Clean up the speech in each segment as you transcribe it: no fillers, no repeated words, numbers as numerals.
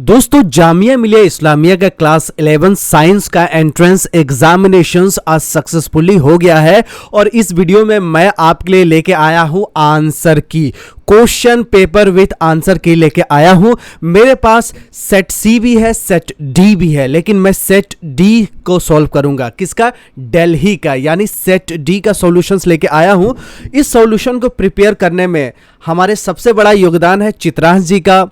दोस्तों जामिया मिलिया इस्लामिया का class 11 science का एंट्रेंस एग्जामिनेशंस आज सक्सेसफुली हो गया है और इस वीडियो में मैं आपके लिए लेके आया हूं आंसर की क्वेश्चन पेपर विथ आंसर की लेके आया हूं। मेरे पास सेट सी भी है, सेट डी भी है, लेकिन मैं सेट डी को सॉल्व करूंगा। किसका? दिल्ली का, यानी सेट डी का सॉल्यूशंस लेके आया हूं। इस सॉल्यूशन को प्रिपेयर करने में हमारे सबसे बड़ा योगदान है चित्रांश जी का,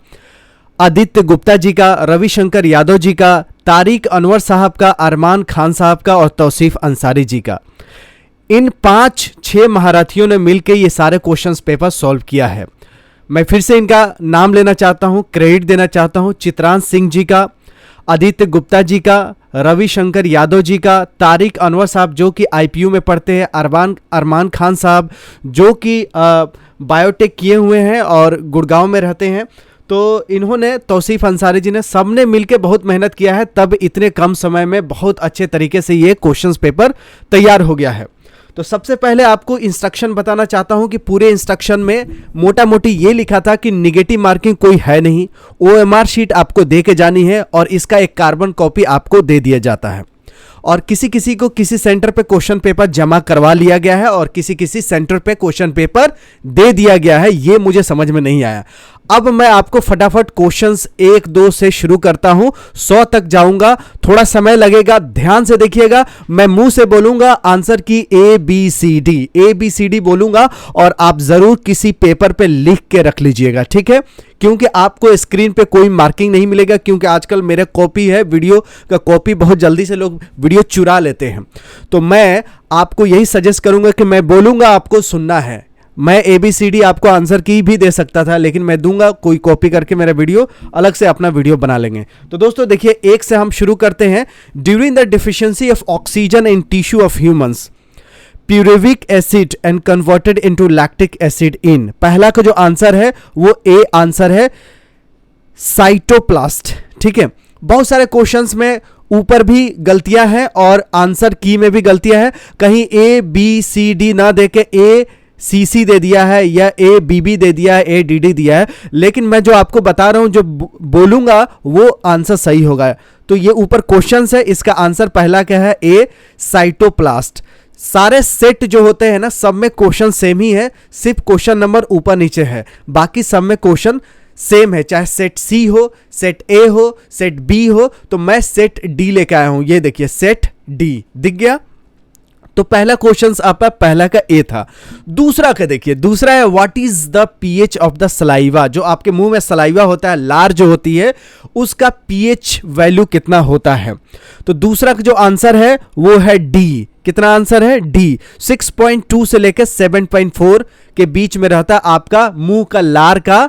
आदित्य गुप्ता जी का, रविशंकर यादव जी का, तारिक अनवर साहब का, अरमान खान साहब का और तौसीफ अंसारी जी का। इन 5-6 महारथियों ने मिलकर ये सारे क्वेश्चंस पेपर सॉल्व किया है। मैं फिर से इनका नाम लेना चाहता हूं, क्रेडिट देना चाहता हूं। चित्रांश सिंह जी का, आदित्य गुप्ता जी का, रविशंकर यादव जी का, तारिक अनवर साहब जो कि आईपीयू में पढ़ते हैं, अरमान खान साहब जो कि बायोटेक किए हुए हैं और गुड़गांव में रहते हैं। तो इन्होंने, तौसीफ अंसारी जी ने, सबने मिलकर बहुत मेहनत किया है, तब इतने कम समय में बहुत अच्छे तरीके से ये क्वेश्चंस पेपर तैयार हो गया है। तो सबसे पहले आपको इंस्ट्रक्शन बताना चाहता हूं कि पूरे इंस्ट्रक्शन में मोटा मोटी ये लिखा था कि निगेटिव मार्किंग कोई है नहीं, ओएमआर शीट आपको दे के जानी है और इसका एक कार्बन कॉपी आपको दे दिया जाता है। और किसी किसी को किसी सेंटर पे क्वेश्चन पेपर जमा करवा लिया गया है और किसी किसी सेंटर पे क्वेश्चन पेपर दे दिया गया है। ये मुझे समझ में नहीं आया। अब मैं आपको फटाफट क्वेश्चंस 1-2 से शुरू करता हूं, 100 तक जाऊंगा। थोड़ा समय लगेगा, ध्यान से देखिएगा। मैं मुंह से बोलूंगा आंसर की ABCD बोलूंगा और आप जरूर किसी पेपर पे लिख के रख लीजिएगा, ठीक है? क्योंकि आपको स्क्रीन पे कोई मार्किंग नहीं मिलेगा, क्योंकि आजकल मेरा कॉपी है, वीडियो का कॉपी बहुत जल्दी से लोग वीडियो चुरा लेते हैं। तो मैं आपको यही सजेस्ट करूंगा कि मैं बोलूंगा, आपको सुनना है। मैं ABCD आपको आंसर की भी दे सकता था, लेकिन मैं दूंगा, कोई कॉपी करके मेरा वीडियो अलग से अपना वीडियो बना लेंगे। तो दोस्तों देखिए, 1 से हम शुरू करते हैं। During the deficiency of oxygen in tissue of humans, pyruvic acid and converted into lactic acid in. पहला का जो आंसर है वो A आंसर है, साइटोप्लास्ट, ठीक है? बहुत सारे क्वेश्चंस में ऊपर भी गलतियां हैं और आंसर की में भी गलतियां हैं। कहीं ABCD ना देके ACC दे दिया है या ABB दे दिया है, ADD दिया है, लेकिन मैं जो आपको बता रहा हूं, जो बोलूंगा वो आंसर सही होगा। तो ये ऊपर क्वेश्चंस है, इसका आंसर पहला क्या है? A cytoplast. सारे सेट जो होते हैं ना, सब में क्वेश्चन सेम ही है, सिर्फ क्वेश्चन नंबर ऊपर नीचे है, बाकी सब में क्वेश्चन सेम है, चाहे सेट सी हो, सेट ए हो, सेट बी हो। तो मैं सेट डी लेके आया हूं, ये देखिए सेट डी दिख गया। तो पहला क्वेश्चन आपका पहला का ए था। दूसरा का देखिए, दूसरा है what is the pH of the saliva. जो आपके मुंह में सलाइवा होता है, लार जो होती है, उसका पीएच वैल्यू कितना होता है? तो दूसरा का जो आंसर है वो है डी। कितना आंसर है? डी। 6.2 से लेकर 7.4 के बीच में रहता है आपका मुंह का लार का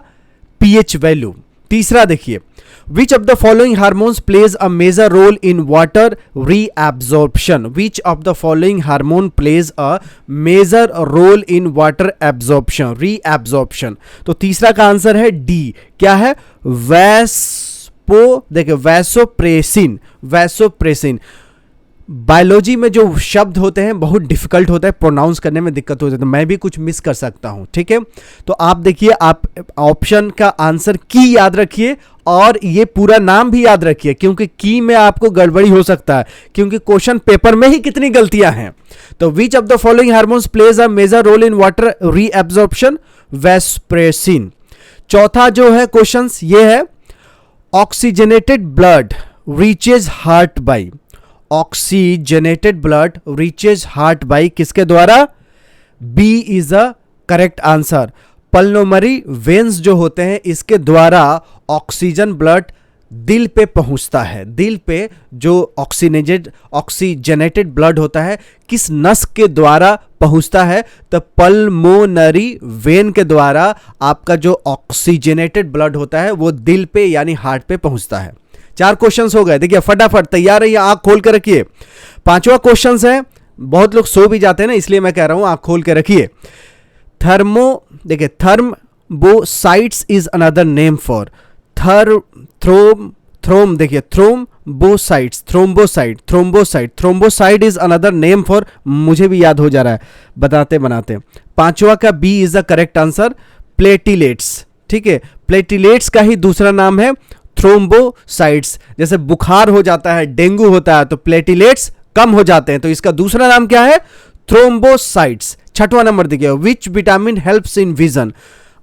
पीएच वैल्यू। तीसरा देखिए, Which of the following hormones plays a major role in water reabsorption? Which of the following hormone plays a major role in water absorption? Reabsorption। तो तीसरा का आंसर है डी। क्या है? देखिए वैसोप्रेसिन। बायोलॉजी में जो शब्द होते हैं बहुत डिफिकल्ट होता है, प्रोनाउंस करने में दिक्कत होती है, तो मैं भी कुछ मिस कर सकता हूं, ठीक है? तो आप देखिए, आप ऑप्शन का आंसर की याद रखिए और ये पूरा नाम भी याद रखिए, क्योंकि की में आपको गड़बड़ी हो सकता है, क्योंकि क्वेश्चन पेपर में ही कितनी गलतियां हैं। तो which of the following hormones plays a major role in water reabsorption? Vasopressin. चौथा जो है क्वेश्चन ये है, oxygenated blood reaches heart by. Oxygenated blood reaches heart by किसके द्वारा? B is a correct answer. Pulmonary veins जो होते हैं, इसके द्वारा ऑक्सीजन ब्लड दिल पे पहुंचता है। दिल पे जो ऑक्सीजनेटेड ब्लड होता है, किस नस के द्वारा पहुंचता है? तो पल्मोनरी वेन के द्वारा आपका जो ऑक्सीजनेटेड ब्लड होता है वो दिल पे यानी हार्ट पे पहुंचता है। 4 क्वेश्चंस हो गए। देखिए फटाफट तैयार रहिए, आंख खोल के रखिए। 5वां क्वेश्चन है, बहुत लोग सो भी जाते हैं ना, इसलिए मैं कह रहा हूं आंख खोल के रखिए। Thrombocytes is another name for thrombocyte is another name for, मुझे भी याद हो जा रहा है बताते बनाते। 5वां का B is the correct answer, platelets, ठीक है? प्लेटिलेट्स का ही दूसरा नाम है थ्रोम्बोसाइट्स, जैसे बुखार हो जाता है, डेंगू होता है तो प्लेटिलेट्स कम हो जाते हैं, तो इसका दूसरा नाम क्या है? थ्रोम्बोसाइट्स। छठवां नंबर देखिए, which vitamin helps in vision,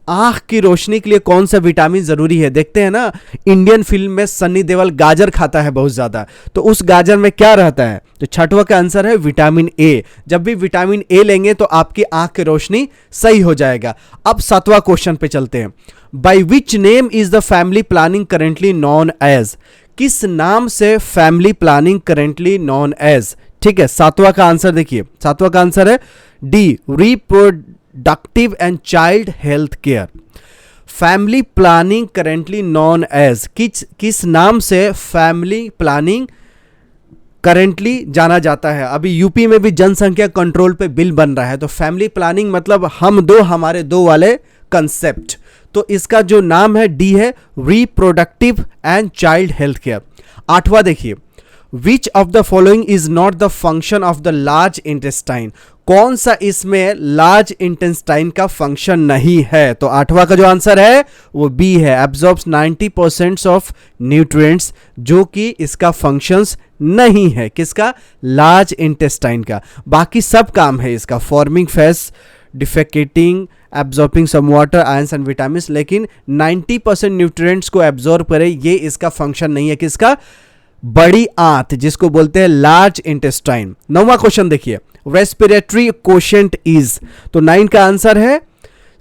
आंख की रोशनी के लिए कौन सा विटामिन जरूरी है? देखते हैं ना इंडियन फिल्म में सन्नी देओल गाजर खाता है बहुत ज्यादा, तो उस गाजर में क्या रहता है? तो छठवां का आंसर है विटामिन ए। जब भी विटामिन ए लेंगे तो आपकी आंख की रोशनी सही हो जाएगा। अब सातवां क्वेश्चन पे चलते हैं। By which name is the family planning currently known as, किस नाम से family planning currently known as? ठीक है, सातवां का आंसर देखिए, सातवां का आंसर है D, reproductive and child health care. Family planning currently known as, किस नाम से फैमिली प्लानिंग करेंटली जाना जाता है? अभी यूपी में भी जनसंख्या कंट्रोल पे बिल बन रहा है, तो फैमिली प्लानिंग मतलब हम दो हमारे दो वाले कंसेप्ट। तो इसका जो नाम है डी है, reproductive and child health care. आठवां देखिए, which of the following is not the function of the large intestine, कौन सा इसमें लार्ज इंटेस्टाइन का फंक्शन नहीं है? तो आठवां का जो आंसर है वो बी है, एब्जॉर्ब्स 90% ऑफ न्यूट्रिएंट्स, जो कि इसका फंक्शंस नहीं है। किसका? लार्ज इंटेस्टाइन का। बाकी सब काम है इसका, forming faeces, defecating, absorbing some water, ions and vitamin, लेकिन 90% न्यूट्रिएंट्स को एब्जॉर्ब करे, ये इसका फंक्शन नहीं है। किसका? बड़ी आंत, जिसको बोलते हैं लार्ज इंटेस्टाइन। नौवां क्वेश्चन देखिए, रेस्पिरेटरी कोशेंट इज, तो 9 का आंसर है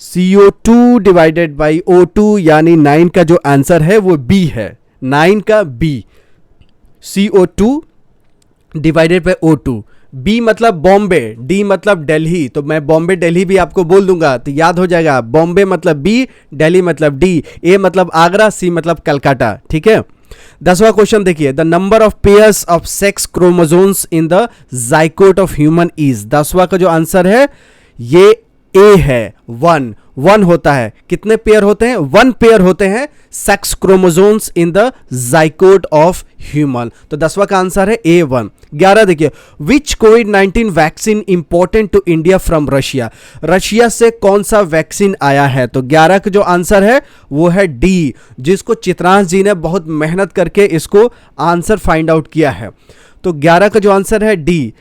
CO2 डिवाइडेड बाई O2, यानी 9 का जो आंसर है वो बी है, 9 का B, CO2 divided by O2। B मतलब बॉम्बे, डी मतलब दिल्ली, तो मैं बॉम्बे दिल्ली भी आपको बोल दूंगा तो याद हो जाएगा। बॉम्बे मतलब बी, दिल्ली मतलब डी, ए मतलब आगरा, सी मतलब कलकत्ता। ठीक है, 10वां क्वेश्चन देखिए, the number of pairs of sex chromosomes in the zygote of human is, 10वां का जो आंसर है ये ए है, 1 होता है। कितने पेयर होते हैं? 1 पेयर होते हैं sex chromosomes in the zygote of human, तो 10वां का आंसर है A1। 11 देखिए, which covid vaccine important to India from Russia, Russia से कौन सा वैक्सीन आया है? तो 11 का जो आंसर है वो है डी, जिसको चित्रांश जी ने बहुत मेहनत करके इसको आंसर फाइंड आउट किया है, तो 11 का जो आंसर है डी।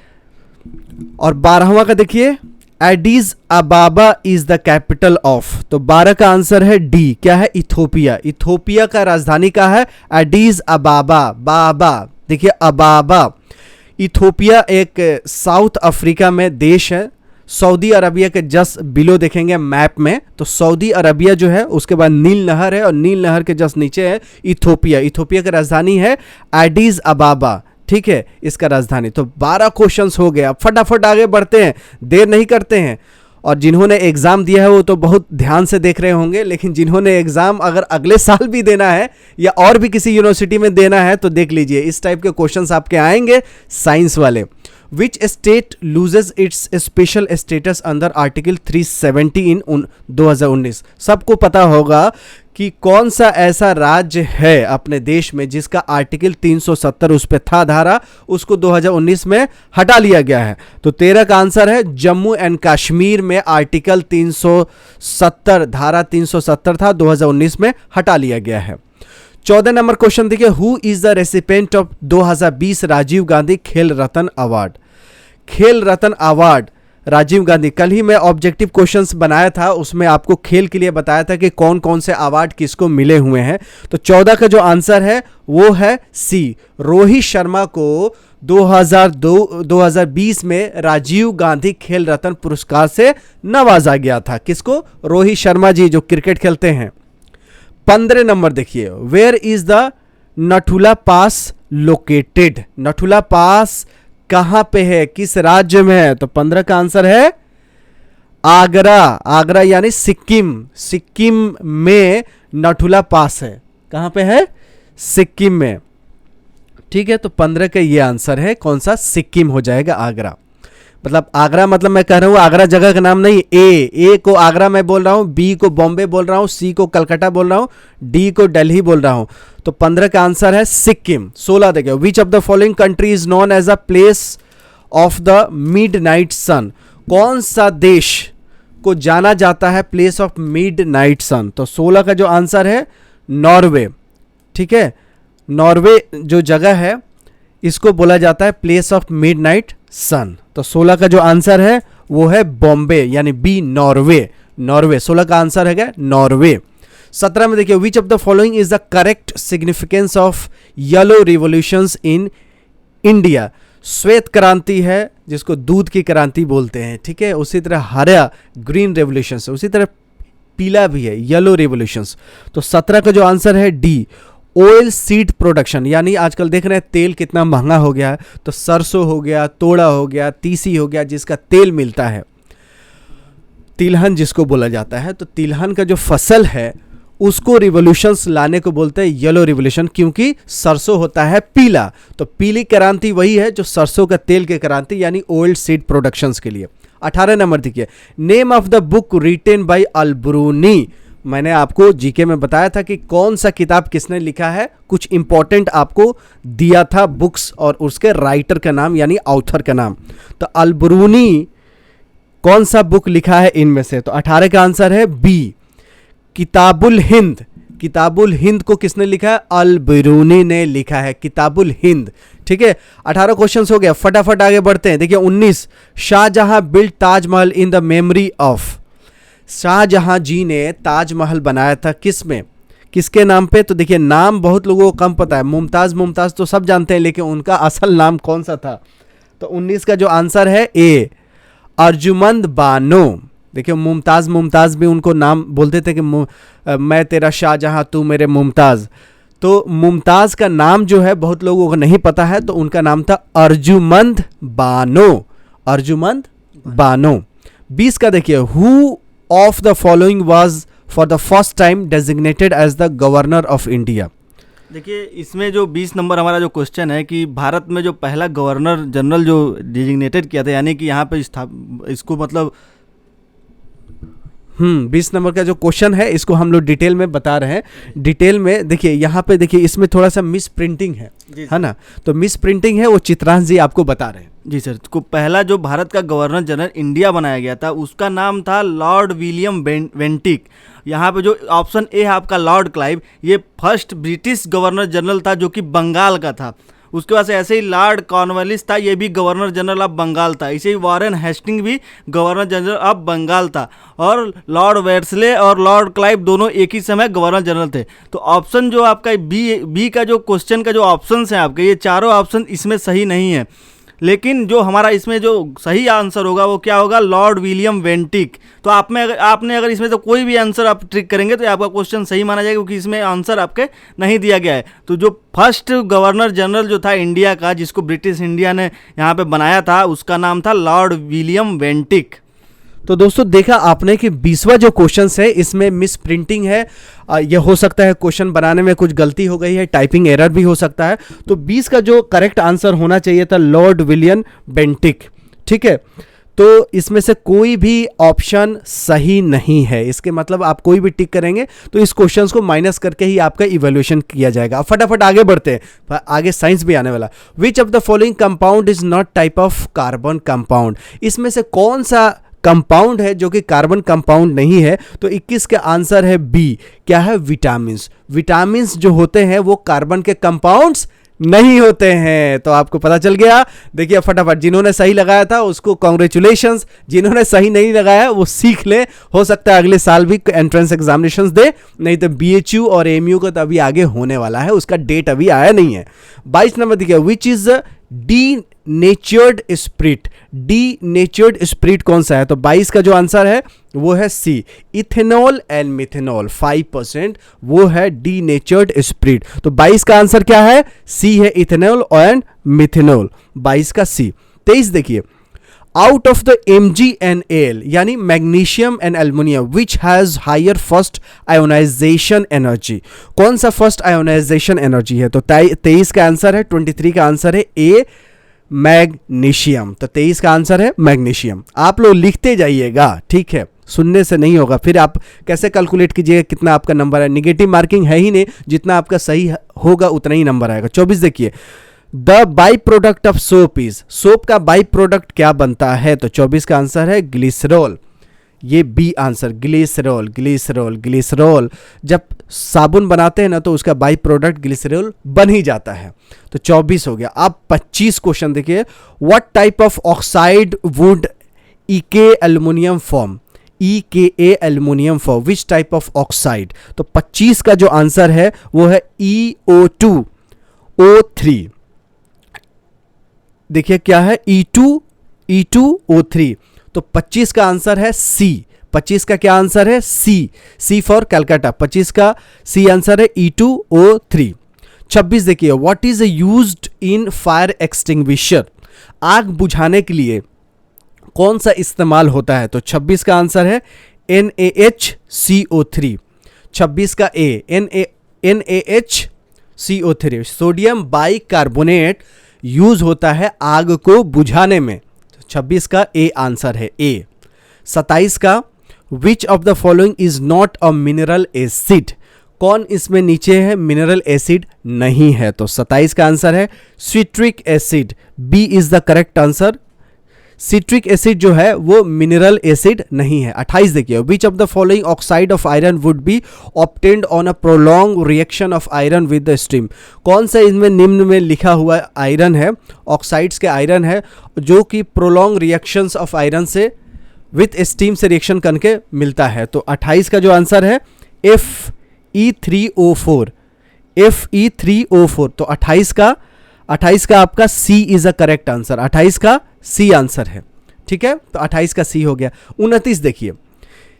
और 12वां का देखिए, Aedes अबाबा is the capital of, तो 12 का आंसर है डी, क्या है? इथोपिया। इथोपिया का राजधानी का है एडिस अबाबा, बाबा देखिए अबाबा। इथोपिया एक साउथ अफ्रीका में देश है, सऊदी अरबिया के जस्ट बिलो देखेंगे मैप में तो सऊदी अरबिया जो है, उसके बाद नील नहर है और नील नहर के जस्ट नीचे है इथोपिया। इथोपिया की राजधानी है एडिस अबाबा, ठीक है, इसका राजधानी। तो 12 क्वेश्चंस हो गए, अब फटाफट आगे बढ़ते हैं, देर नहीं करते हैं। और जिन्होंने एग्जाम दिया है वो तो बहुत ध्यान से देख रहे होंगे, लेकिन जिन्होंने एग्जाम अगर अगले साल भी देना है या और भी किसी यूनिवर्सिटी में देना है तो देख लीजिए, इस टाइप के क्वेश्चंस आपके आएंगे साइंस वाले। Which state loses its special status under article 370 इन 2019? सबको पता होगा कि कौन सा ऐसा राज्य है अपने देश में जिसका आर्टिकल 370 उस पे था धारा, उसको 2019 में हटा लिया गया है। तो 13 का आंसर है जम्मू एंड कश्मीर में आर्टिकल 370 धारा 370 था, 2019 में हटा लिया गया है। 14 नंबर क्वेश्चन देखिए, who is the recipient of 2020 Rajiv Gandhi Khel Ratna award? खेल रत्न अवार्ड राजीव गांधी, कल ही मैं ऑब्जेक्टिव क्वेश्चंस बनाया था, उसमें आपको खेल के लिए बताया था कि कौन कौन से अवार्ड किसको मिले हुए हैं। तो 14 का जो आंसर है वो है सी, रोहित शर्मा को 2020 में राजीव गांधी खेल रत्न पुरस्कार से नवाजा गया था। किसको? रोहित शर्मा जी जो क्रिकेट खेलते हैं। 15 नंबर देखिए, where is the Nathula pass located? Nathula pass कहां पे है, किस राज्य में है? तो 15 का आंसर है आगरा। आगरा यानी सिक्किम, सिक्किम में नथुला पास है। कहां पे है? सिक्किम में, ठीक है। तो 15 का ये आंसर है, कौन सा? सिक्किम हो जाएगा आगरा। मतलब आगरा मतलब मैं कह रहा हूं आगरा जगह का नाम नहीं, ए को आगरा मैं बोल रहा हूं, बी को बॉम्बे बोल रहा हूं, सी को कलकत्ता बोल रहा हूं, डी को दिल्ली बोल रहा हूं। तो 15 का आंसर है सिक्किम। 16 देखिए, which of the following country is known as a place of the midnight sun? कौन सा देश को जाना जाता है प्लेस ऑफ मिडनाइट सन? तो 16 का जो आंसर है नॉर्वे। ठीक है, नॉर्वे जो जगह है इसको बोला जाता है प्लेस ऑफ मिडनाइट सन। तो 16 का जो आंसर है वो है बॉम्बे, यानी बी नॉर्वे। नॉर्वे 16 का आंसर है क्या, नॉर्वे। 17 में देखिए, which of the following is the correct significance of yellow revolutions in India. श्वेत क्रांति है जिसको दूध की क्रांति बोलते हैं, ठीक है। उसी तरह हरा ग्रीन रेवोल्यूशंस, उसी तरह पीला भी है येलो रिवॉल्यूशंस। तो 17 का जो आंसर है डी ऑयल सीड प्रोडक्शन, यानी आजकल देख रहे हैं तेल कितना महंगा हो गया है, तो सरसों हो गया, तोड़ा हो गया, तीसी हो गया, जिसका तेल मिलता है, तिलहन जिसको बोला जाता है। तो तिलहन का जो फसल है उसको रिवॉल्यूशंस लाने को बोलते हैं येलो रिवॉल्यूशन, क्योंकि सरसों होता है पीला। तो पीली क्रांति वही है जो सरसों का तेल की क्रांति, यानी ऑयल सीड प्रोडक्शंस के लिए। 18 नंबर देखिए, name of the book written by Alberuni. मैंने आपको जीके में बताया था कि कौन सा किताब किसने लिखा है, कुछ इंपॉर्टेंट आपको दिया था बुक्स और उसके राइटर का नाम यानी ऑथर का नाम। तो अल-ब्रूनी कौन सा बुक लिखा है इनमें से, तो 18 का आंसर है बी किताबुल हिंद। किताबुल हिंद को किसने लिखा है, अल-ब्रूनी ने लिखा है किताबुल हिंद, ठीक है। 18 क्वेश्चंस हो गया, फटाफट आगे बढ़ते हैं। देखिए 19, Shahjahan build Taj Mahal in the memory of. Shahjahan ji ने ताजमहल बनाया था किस में, किसके नाम पे, तो देखिए नाम बहुत लोगों को कम पता है। मुमताज, मुमताज तो सब जानते हैं, लेकिन उनका असल नाम कौन सा था। तो 19 का जो आंसर है ए अर्जुमंद बानो। देखिए मुमताज, मुमताज भी उनको नाम बोलते थे कि मैं तेरा शाहजहां तू मेरे मुमताज। तो मुमताज का नाम जो है बहुत लोगों को नहीं पता है, तो उनका नाम था अर्जुमंद बानो, अर्जुमंद बानो। 20 का देखिए, who of the following was for the first time designated as the governor of India. देखिए इसमें जो 20 नंबर हमारा जो क्वेश्चन है कि भारत में जो पहला गवर्नर जनरल जो डेजिग्नेटेड किया था, यानी कि यहाँ पे इसको मतलब 20 नंबर का जो क्वेश्चन है इसको हम लोग डिटेल में बता रहे हैं। डिटेल में देखिए, यहाँ पे देखिए इसमें थोड़ा सा मिस प्रिंटिंग है ना, तो मिस प्रिंटिंग है वो चित्रांश जी आपको बता रहे हैं। जी सर, को पहला जो भारत का गवर्नर जनरल इंडिया बनाया गया था उसका नाम था लॉर्ड विलियम बेंटिक। यहाँ पे जो ऑप्शन ए है आपका लॉर्ड क्लाइव, ये फर्स्ट ब्रिटिश गवर्नर जनरल था जो कि बंगाल का था। उसके बाद से ऐसे ही लॉर्ड कॉर्नवालिस था, ये भी गवर्नर जनरल ऑफ बंगाल था। इसे ही वॉरेन हेस्टिंग भी गवर्नर जनरल ऑफ बंगाल था, और लॉर्ड वेल्सले और लॉर्ड क्लाइव दोनों एक ही समय गवर्नर जनरल थे। तो ऑप्शन जो आपका बी का जो क्वेश्चन का जो ऑप्शन है आपके, ये चारों ऑप्शन इसमें सही नहीं है, लेकिन जो हमारा इसमें जो सही आंसर होगा वो क्या होगा, लॉर्ड विलियम बेंटिक। तो आपने अगर इसमें से कोई भी आंसर आप ट्रिक करेंगे तो आपका क्वेश्चन सही माना जाएगा, क्योंकि इसमें आंसर आपके नहीं दिया गया है। तो जो फर्स्ट गवर्नर जनरल जो था इंडिया का, जिसको ब्रिटिश इंडिया ने यहाँ पे बनाया था, उसका नाम था लॉर्ड विलियम बेंटिक। तो दोस्तों देखा आपने कि 20वां जो क्वेश्चन है इसमें मिस प्रिंटिंग है। यह हो सकता है क्वेश्चन बनाने में कुछ गलती हो गई है, टाइपिंग एरर भी हो सकता है। तो 20 का जो करेक्ट आंसर होना चाहिए था लॉर्ड विलियम बेंटिक, ठीक है। तो इसमें से कोई भी ऑप्शन सही नहीं है, इसके मतलब आप कोई भी टिक करेंगे तो इस क्वेश्चंस को माइनस करके ही आपका इवैल्यूएशन किया जाएगा। फटाफट आगे बढ़ते हैं, आगे साइंस भी आने वाला। विच of the following compound is not type of carbon compound. इसमें से कौन सा कंपाउंड है जो कि कार्बन कंपाउंड नहीं है, तो 21 का आंसर है बी, क्या है, विटामिन्स। विटामिन्स जो होते हैं वो कार्बन के कंपाउंड्स नहीं होते हैं। तो आपको पता चल गया। देखिए फटाफट, जिन्होंने सही लगाया था उसको कॉन्ग्रेचुलेशंस, जिन्होंने सही नहीं लगाया वो सीख ले, हो सकता है अगले साल भी एंट्रेंस एग्जामिनेशंस दे, नहीं तो बीएचयू और एमयू का तो अभी आगे होने वाला है, उसका डेट अभी आया नहीं है। 22 नंबर देखिए, which is D नेचर्ड spirit. D नेचर्ड spirit कौन सा है, तो 22 का जो आंसर है वो है सी, इथेनॉल एंड मिथेनॉल 5%, वो है डी नेचर्ड स्प्रिट। तो 22 का आंसर क्या है, सी है, इथेनॉल एंड मिथेनॉल, 22 का सी। 23 देखिए, आउट ऑफ द MgNaL यानी magnesium and aluminium which has higher first ionisation energy. कौन सा फर्स्ट आयोनाइजेशन एनर्जी है, तो 23 का आंसर है, 23 का आंसर है ए, मैग्नीशियम। तो 23 का आंसर है मैग्नीशियम। आप लोग लिखते जाइएगा, ठीक है, सुनने से नहीं होगा, फिर आप कैसे कैलकुलेट कीजिएगा कितना आपका नंबर है। निगेटिव मार्किंग है ही नहीं, जितना आपका सही होगा उतना ही नंबर आएगा। 24 देखिए, the by product of soap is. Soap का बाई प्रोडक्ट क्या बनता है, तो 24 का आंसर है ग्लिसरॉल। ये B answer, glycerol. Glycerol glycerol जब साबुन बनाते हैं ना तो उसका बाई प्रोडक्ट ग्लिसरॉल बन ही जाता है। तो 24 हो गया। अब 25 क्वेश्चन देखिए, what type of oxide would eka aluminium form, EKA aluminium form, which type of oxide. तो 25 का जो आंसर है वो है E2O3। देखिए क्या है, E2O3। तो 25 का आंसर है सी। 25 का क्या आंसर है, सी फॉर कैलकाटा। 25 का सी आंसर है E2O3। 26 देखिए, what is used in fire extinguisher, आग बुझाने के लिए कौन सा इस्तेमाल होता है। तो 26 का आंसर है NaHCO3। 26 का ए, NaHCO3, सोडियम बाइकार्बोनेट यूज होता है आग को बुझाने में। तो 26 का ए आंसर है ए। 27 का, विच of the following is not a mineral acid, कौन इसमें नीचे है मिनरल एसिड नहीं है। तो 27 का आंसर है citric acid, B is the correct answer. Citric acid जो है वो मिनरल एसिड नहीं है। 28 देखिए, which of the following oxide of iron would be obtained on a prolonged reaction of iron with the steam, कौन सा इनमें निम्न में लिखा हुआ आयरन है, ऑक्साइड्स के आयरन है जो कि प्रोलॉन्ग रिएक्शंस ऑफ आयरन से विथ स्टीम से रिएक्शन करके मिलता है। तो 28 का जो आंसर है Fe3O4, Fe3O4। तो 28 का आपका सी इज अ करेक्ट आंसर। 28 का सी आंसर है, ठीक है। तो 28 का सी हो गया। 29 देखिए,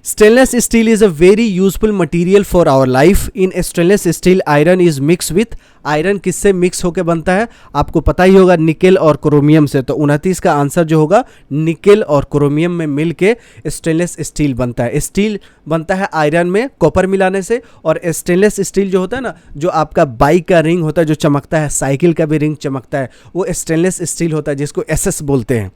stainless steel is a very useful material for our life. In stainless steel iron is mix with, iron किससे मिक्स होकर बनता है, आपको पता ही होगा, निकेल और क्रोमियम से। तो 29 का आंसर जो होगा निकेल और क्रोमियम में मिलके स्टेनलेस स्टील बनता है। स्टील बनता है आयरन में कॉपर मिलाने से, और स्टेनलेस स्टील जो होता है ना, जो आपका बाइक का रिंग होता है जो चमकता है, साइकिल का भी रिंग चमकता है, वो स्टेनलेस स्टील होता है जिसको SS बोलते हैं।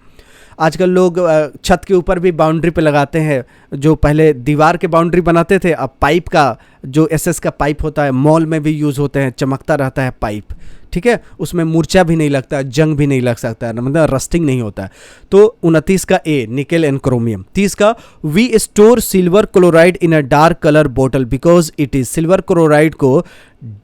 आजकल लोग छत के ऊपर भी बाउंड्री पे लगाते हैं, जो पहले दीवार के बाउंड्री बनाते थे, अब पाइप का जो SS का पाइप होता है मॉल में भी यूज़ होते हैं, चमकता रहता है पाइप, ठीक है। उसमें मूर्छा भी नहीं लगता, जंग भी नहीं लग सकता है, मतलब रस्टिंग नहीं होता है। तो 29 का ए, निकेल एंड क्रोमियम। 30 का, we store silver chloride in a dark colour बोतल because it is, silver chloride को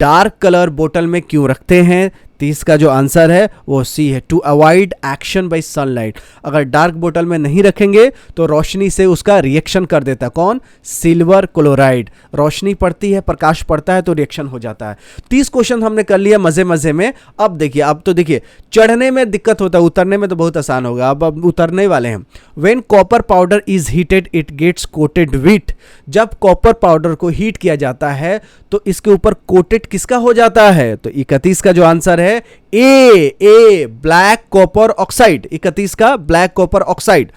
डार्क कलर बोतल में क्यों रखते हैं। 30 का जो आंसर है वो सी है, to avoid action by sunlight. अगर डार्क बोतल में नहीं रखेंगे तो रोशनी से उसका रिएक्शन कर देता है, कौन, सिल्वर क्लोराइड। रोशनी पड़ती है, प्रकाश पड़ता है तो रिएक्शन हो जाता है। 30 क्वेश्चन हमने कर लिया मजे मजे में। अब देखिए, अब तो देखिए चढ़ने में दिक्कत होता है, उतरने में तो बहुत आसान होगा। अब उतरने वाले हैं। When copper powder is heated it gets coated with, जब कॉपर पाउडर को हीट किया जाता है तो इसके ऊपर कोटेड किसका हो जाता है। तो 31 का जो आंसर है ए, ब्लैक कॉपर ऑक्साइड। 31 का ब्लैक कॉपर ऑक्साइड।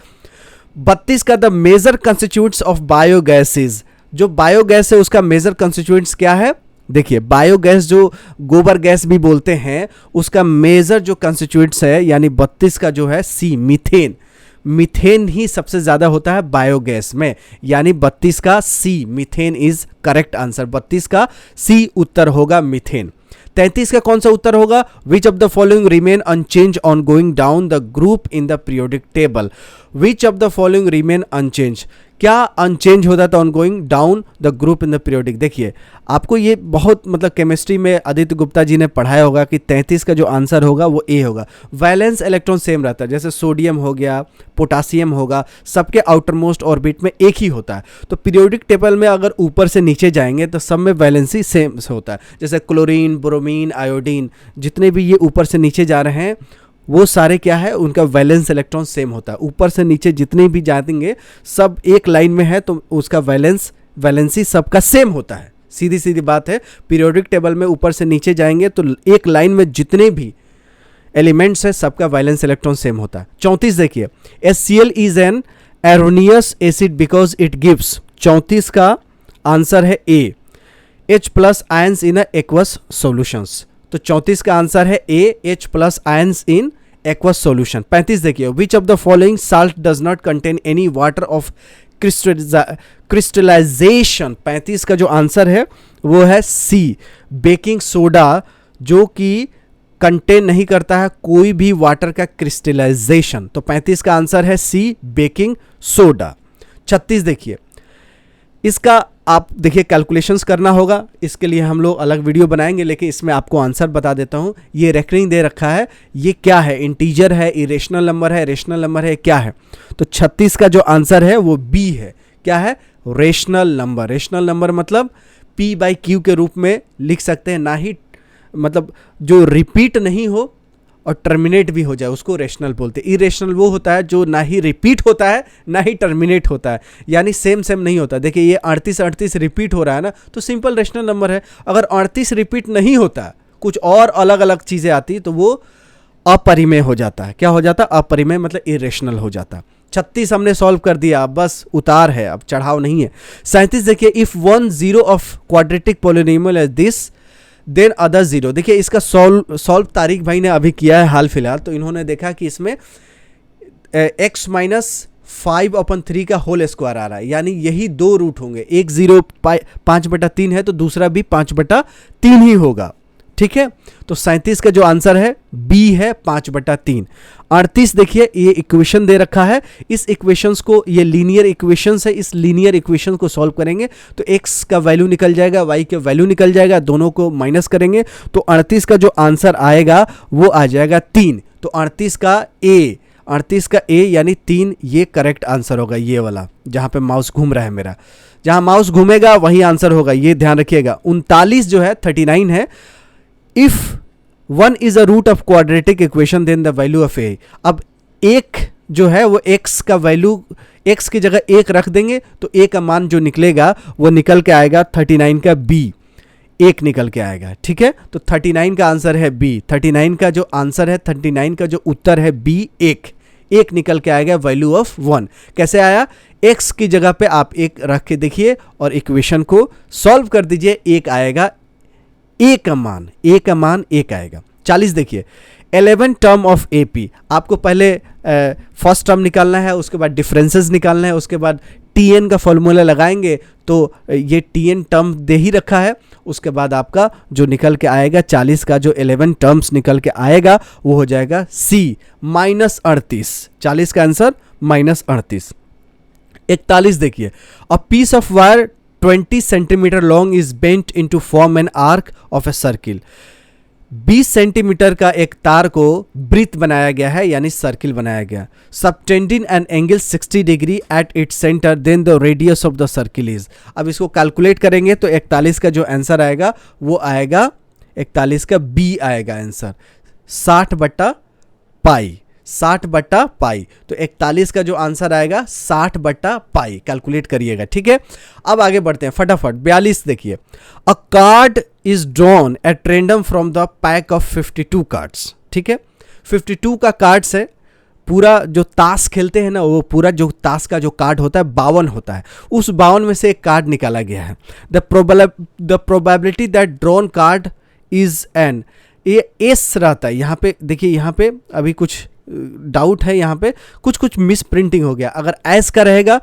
32 का, the major constituents of biogases, जो बायोगैस है उसका मेजर कंस्टिट्यूएंट्स क्या है। देखिए, बायोगैस जो गोबर गैस भी बोलते हैं उसका मेजर जो कंस्टिट्यूएंट्स है, यानी 32 का जो है सी, मीथेन। मीथेन ही सबसे ज्यादा होता है बायोगैस में, यानी 32 का सी, मीथेन इज करेक्ट आंसर। 32 का सी उत्तर होगा मीथेन। 33 का कौन सा उत्तर होगा, which of the following remain unchanged on going down the group in the periodic table. Which of the following remain unchanged, क्या अनचेंज होता था on going down the group in the periodic. देखिए, आपको ये बहुत मतलब केमिस्ट्री में आदित्य गुप्ता जी ने पढ़ाया होगा कि 33 का जो आंसर होगा वो ए होगा। वैलेंस इलेक्ट्रॉन सेम रहता है, जैसे सोडियम हो गया, पोटासियम होगा, सबके आउटर मोस्ट ऑर्बिट में एक ही होता है। तो पीरियोडिक टेबल में अगर ऊपर से नीचे जाएंगे तो सब में वैलेंसी सेम होता है। जैसे क्लोरीन, ब्रोमीन, आयोडीन, जितने भी ये ऊपर से नीचे जा रहे हैं वो सारे क्या है, उनका वैलेंस इलेक्ट्रॉन सेम होता है। ऊपर से नीचे जितने भी जाएंगे सब एक लाइन में है तो उसका वैलेंसी सबका सेम होता है। सीधी सीधी बात है। पीरियोडिक टेबल में ऊपर से नीचे जाएंगे तो एक लाइन में जितने भी एलिमेंट्स है सबका वैलेंस इलेक्ट्रॉन सेम होता है। 34 देखिए, HCl is an Arrhenius acid because it gives. 34 का आंसर है A, H+ ions in aqueous solutions. तो 34 का आंसर है A, H+ ions in aqueous solution. 35 देखिए, which of the following salt does not contain any water of crystallisation. 35 का जो answer है वो है सी, बेकिंग सोडा, जो कि कंटेन नहीं करता है कोई भी वाटर का क्रिस्टलाइजेशन। तो 35 का आंसर है सी, बेकिंग सोडा। 36 देखिए, इसका आप देखिए कैलकुलेशंस करना होगा, इसके लिए हम लोग अलग वीडियो बनाएंगे, लेकिन इसमें आपको आंसर बता देता हूँ। ये रेकरिंग दे रखा है, ये क्या है, इंटीजर है, इरेशनल नंबर है, रेशनल नंबर है, क्या है? तो 36 का जो आंसर है वो बी है। क्या है? Rational number. रेशनल नंबर मतलब पी बाई क्यू के रूप में लिख सकते हैं, ना ही मतलब जो रिपीट नहीं हो और टर्मिनेट भी हो जाए उसको रेशनल बोलते हैं। इरेशनल वो होता है जो ना ही रिपीट होता है ना ही टर्मिनेट होता है, यानी सेम नहीं होता। देखिए ये 38 रिपीट हो रहा है ना, तो सिंपल रेशनल नंबर है। अगर 38 रिपीट नहीं होता, कुछ और अलग अलग चीज़ें आती, तो वो अपरिमेय हो जाता है। क्या हो जाता है? अपरिमेय, मतलब इरेशनल हो जाता है। 36 हमने सॉल्व कर दिया, अब बस उतार है, अब चढ़ाव नहीं है। 37 देखिए, if 1 0 of quadratic polynomial is this then other 0। देखिए इसका सॉल्व तारिक भाई ने अभी किया है हाल फिलहाल, तो इन्होंने देखा कि इसमें x माइनस 5/3 का होल स्क्वायर आ रहा है, यानी यही दो रूट होंगे, एक 0 5/3 है तो दूसरा भी 5/3 ही होगा। ठीक है, तो 37 का जो आंसर है बी है 5/3। 38 देखिए, ये इक्वेशन दे रखा है, इस इक्वेशंस को, ये लीनियर इक्वेशंस है, इस लीनियर इक्वेशन को सॉल्व करेंगे तो x का वैल्यू निकल जाएगा, y का वैल्यू निकल जाएगा, दोनों को माइनस करेंगे तो 38 का जो आंसर आएगा वो आ जाएगा 3। तो 38 का ए यानी 3, ये करेक्ट आंसर होगा, ये वाला जहाँ पे माउस घूम रहा है मेरा, जहाँ माउस घूमेगा वही आंसर होगा, ये ध्यान रखिएगा। 39 जो है 39 है, if 1 is a root of quadratic equation then the value of A. अब एक जो है वो x का वैल्यू, x की जगह 1 रख देंगे तो a का मान जो निकलेगा वो निकल के आएगा 39 का b, 1 निकल के आएगा। ठीक है, तो 39 का आंसर है b। 39 का जो आंसर है, 39 का जो उत्तर है b, 1 निकल के आएगा, वैल्यू ऑफ 1। कैसे आया? x की जगह पे आप 1 रख के देखिए और इक्वेशन को सॉल्व कर दीजिए, 1 आएगा, a का मान 1 आएगा। 40 देखिए, 11 टर्म ऑफ AP, आपको पहले फर्स्ट टर्म निकालना है, उसके बाद डिफरेंसेस निकालना है, उसके बाद TN का फॉर्मूला लगाएंगे तो ये TN टर्म दे ही रखा है, उसके बाद आपका जो निकल के आएगा 40 का जो 11 टर्म्स निकल के आएगा वो हो जाएगा C -38। 40 का आंसर -38। 41 देखिए, a piece of wire 20 centimetre long is bent into form an arc of a circle. 20 centimetre का एक तार को वृत्त बनाया गया है, यानी सर्किल बनाया गया। Subtending an angle 60 degree at its centre, then the radius of the circle is. अब इसको कैलकुलेट करेंगे तो 41 का जो आंसर आएगा वो आएगा, 41 का बी आएगा आंसर, 60/पाई। 60/पाई, तो 41 का जो आंसर आएगा 60/पाई, कैलकुलेट करिएगा। ठीक है, अब आगे बढ़ते हैं फटाफट। 42 देखिए, अ card is drawn at random from the pack of 52 cards. ठीक है, 52 का कार्ड्स है, पूरा जो ताश खेलते हैं ना, वो पूरा जो ताश का जो कार्ड होता है 52 होता है, उस 52 में से एक कार्ड निकाला गया है। The probability that drawn card is an, ये एस रहता है यहाँ पे। देखिए यहाँ पे अभी कुछ डाउट है, यहाँ पे कुछ मिस प्रिंटिंग हो गया। अगर एस का रहेगा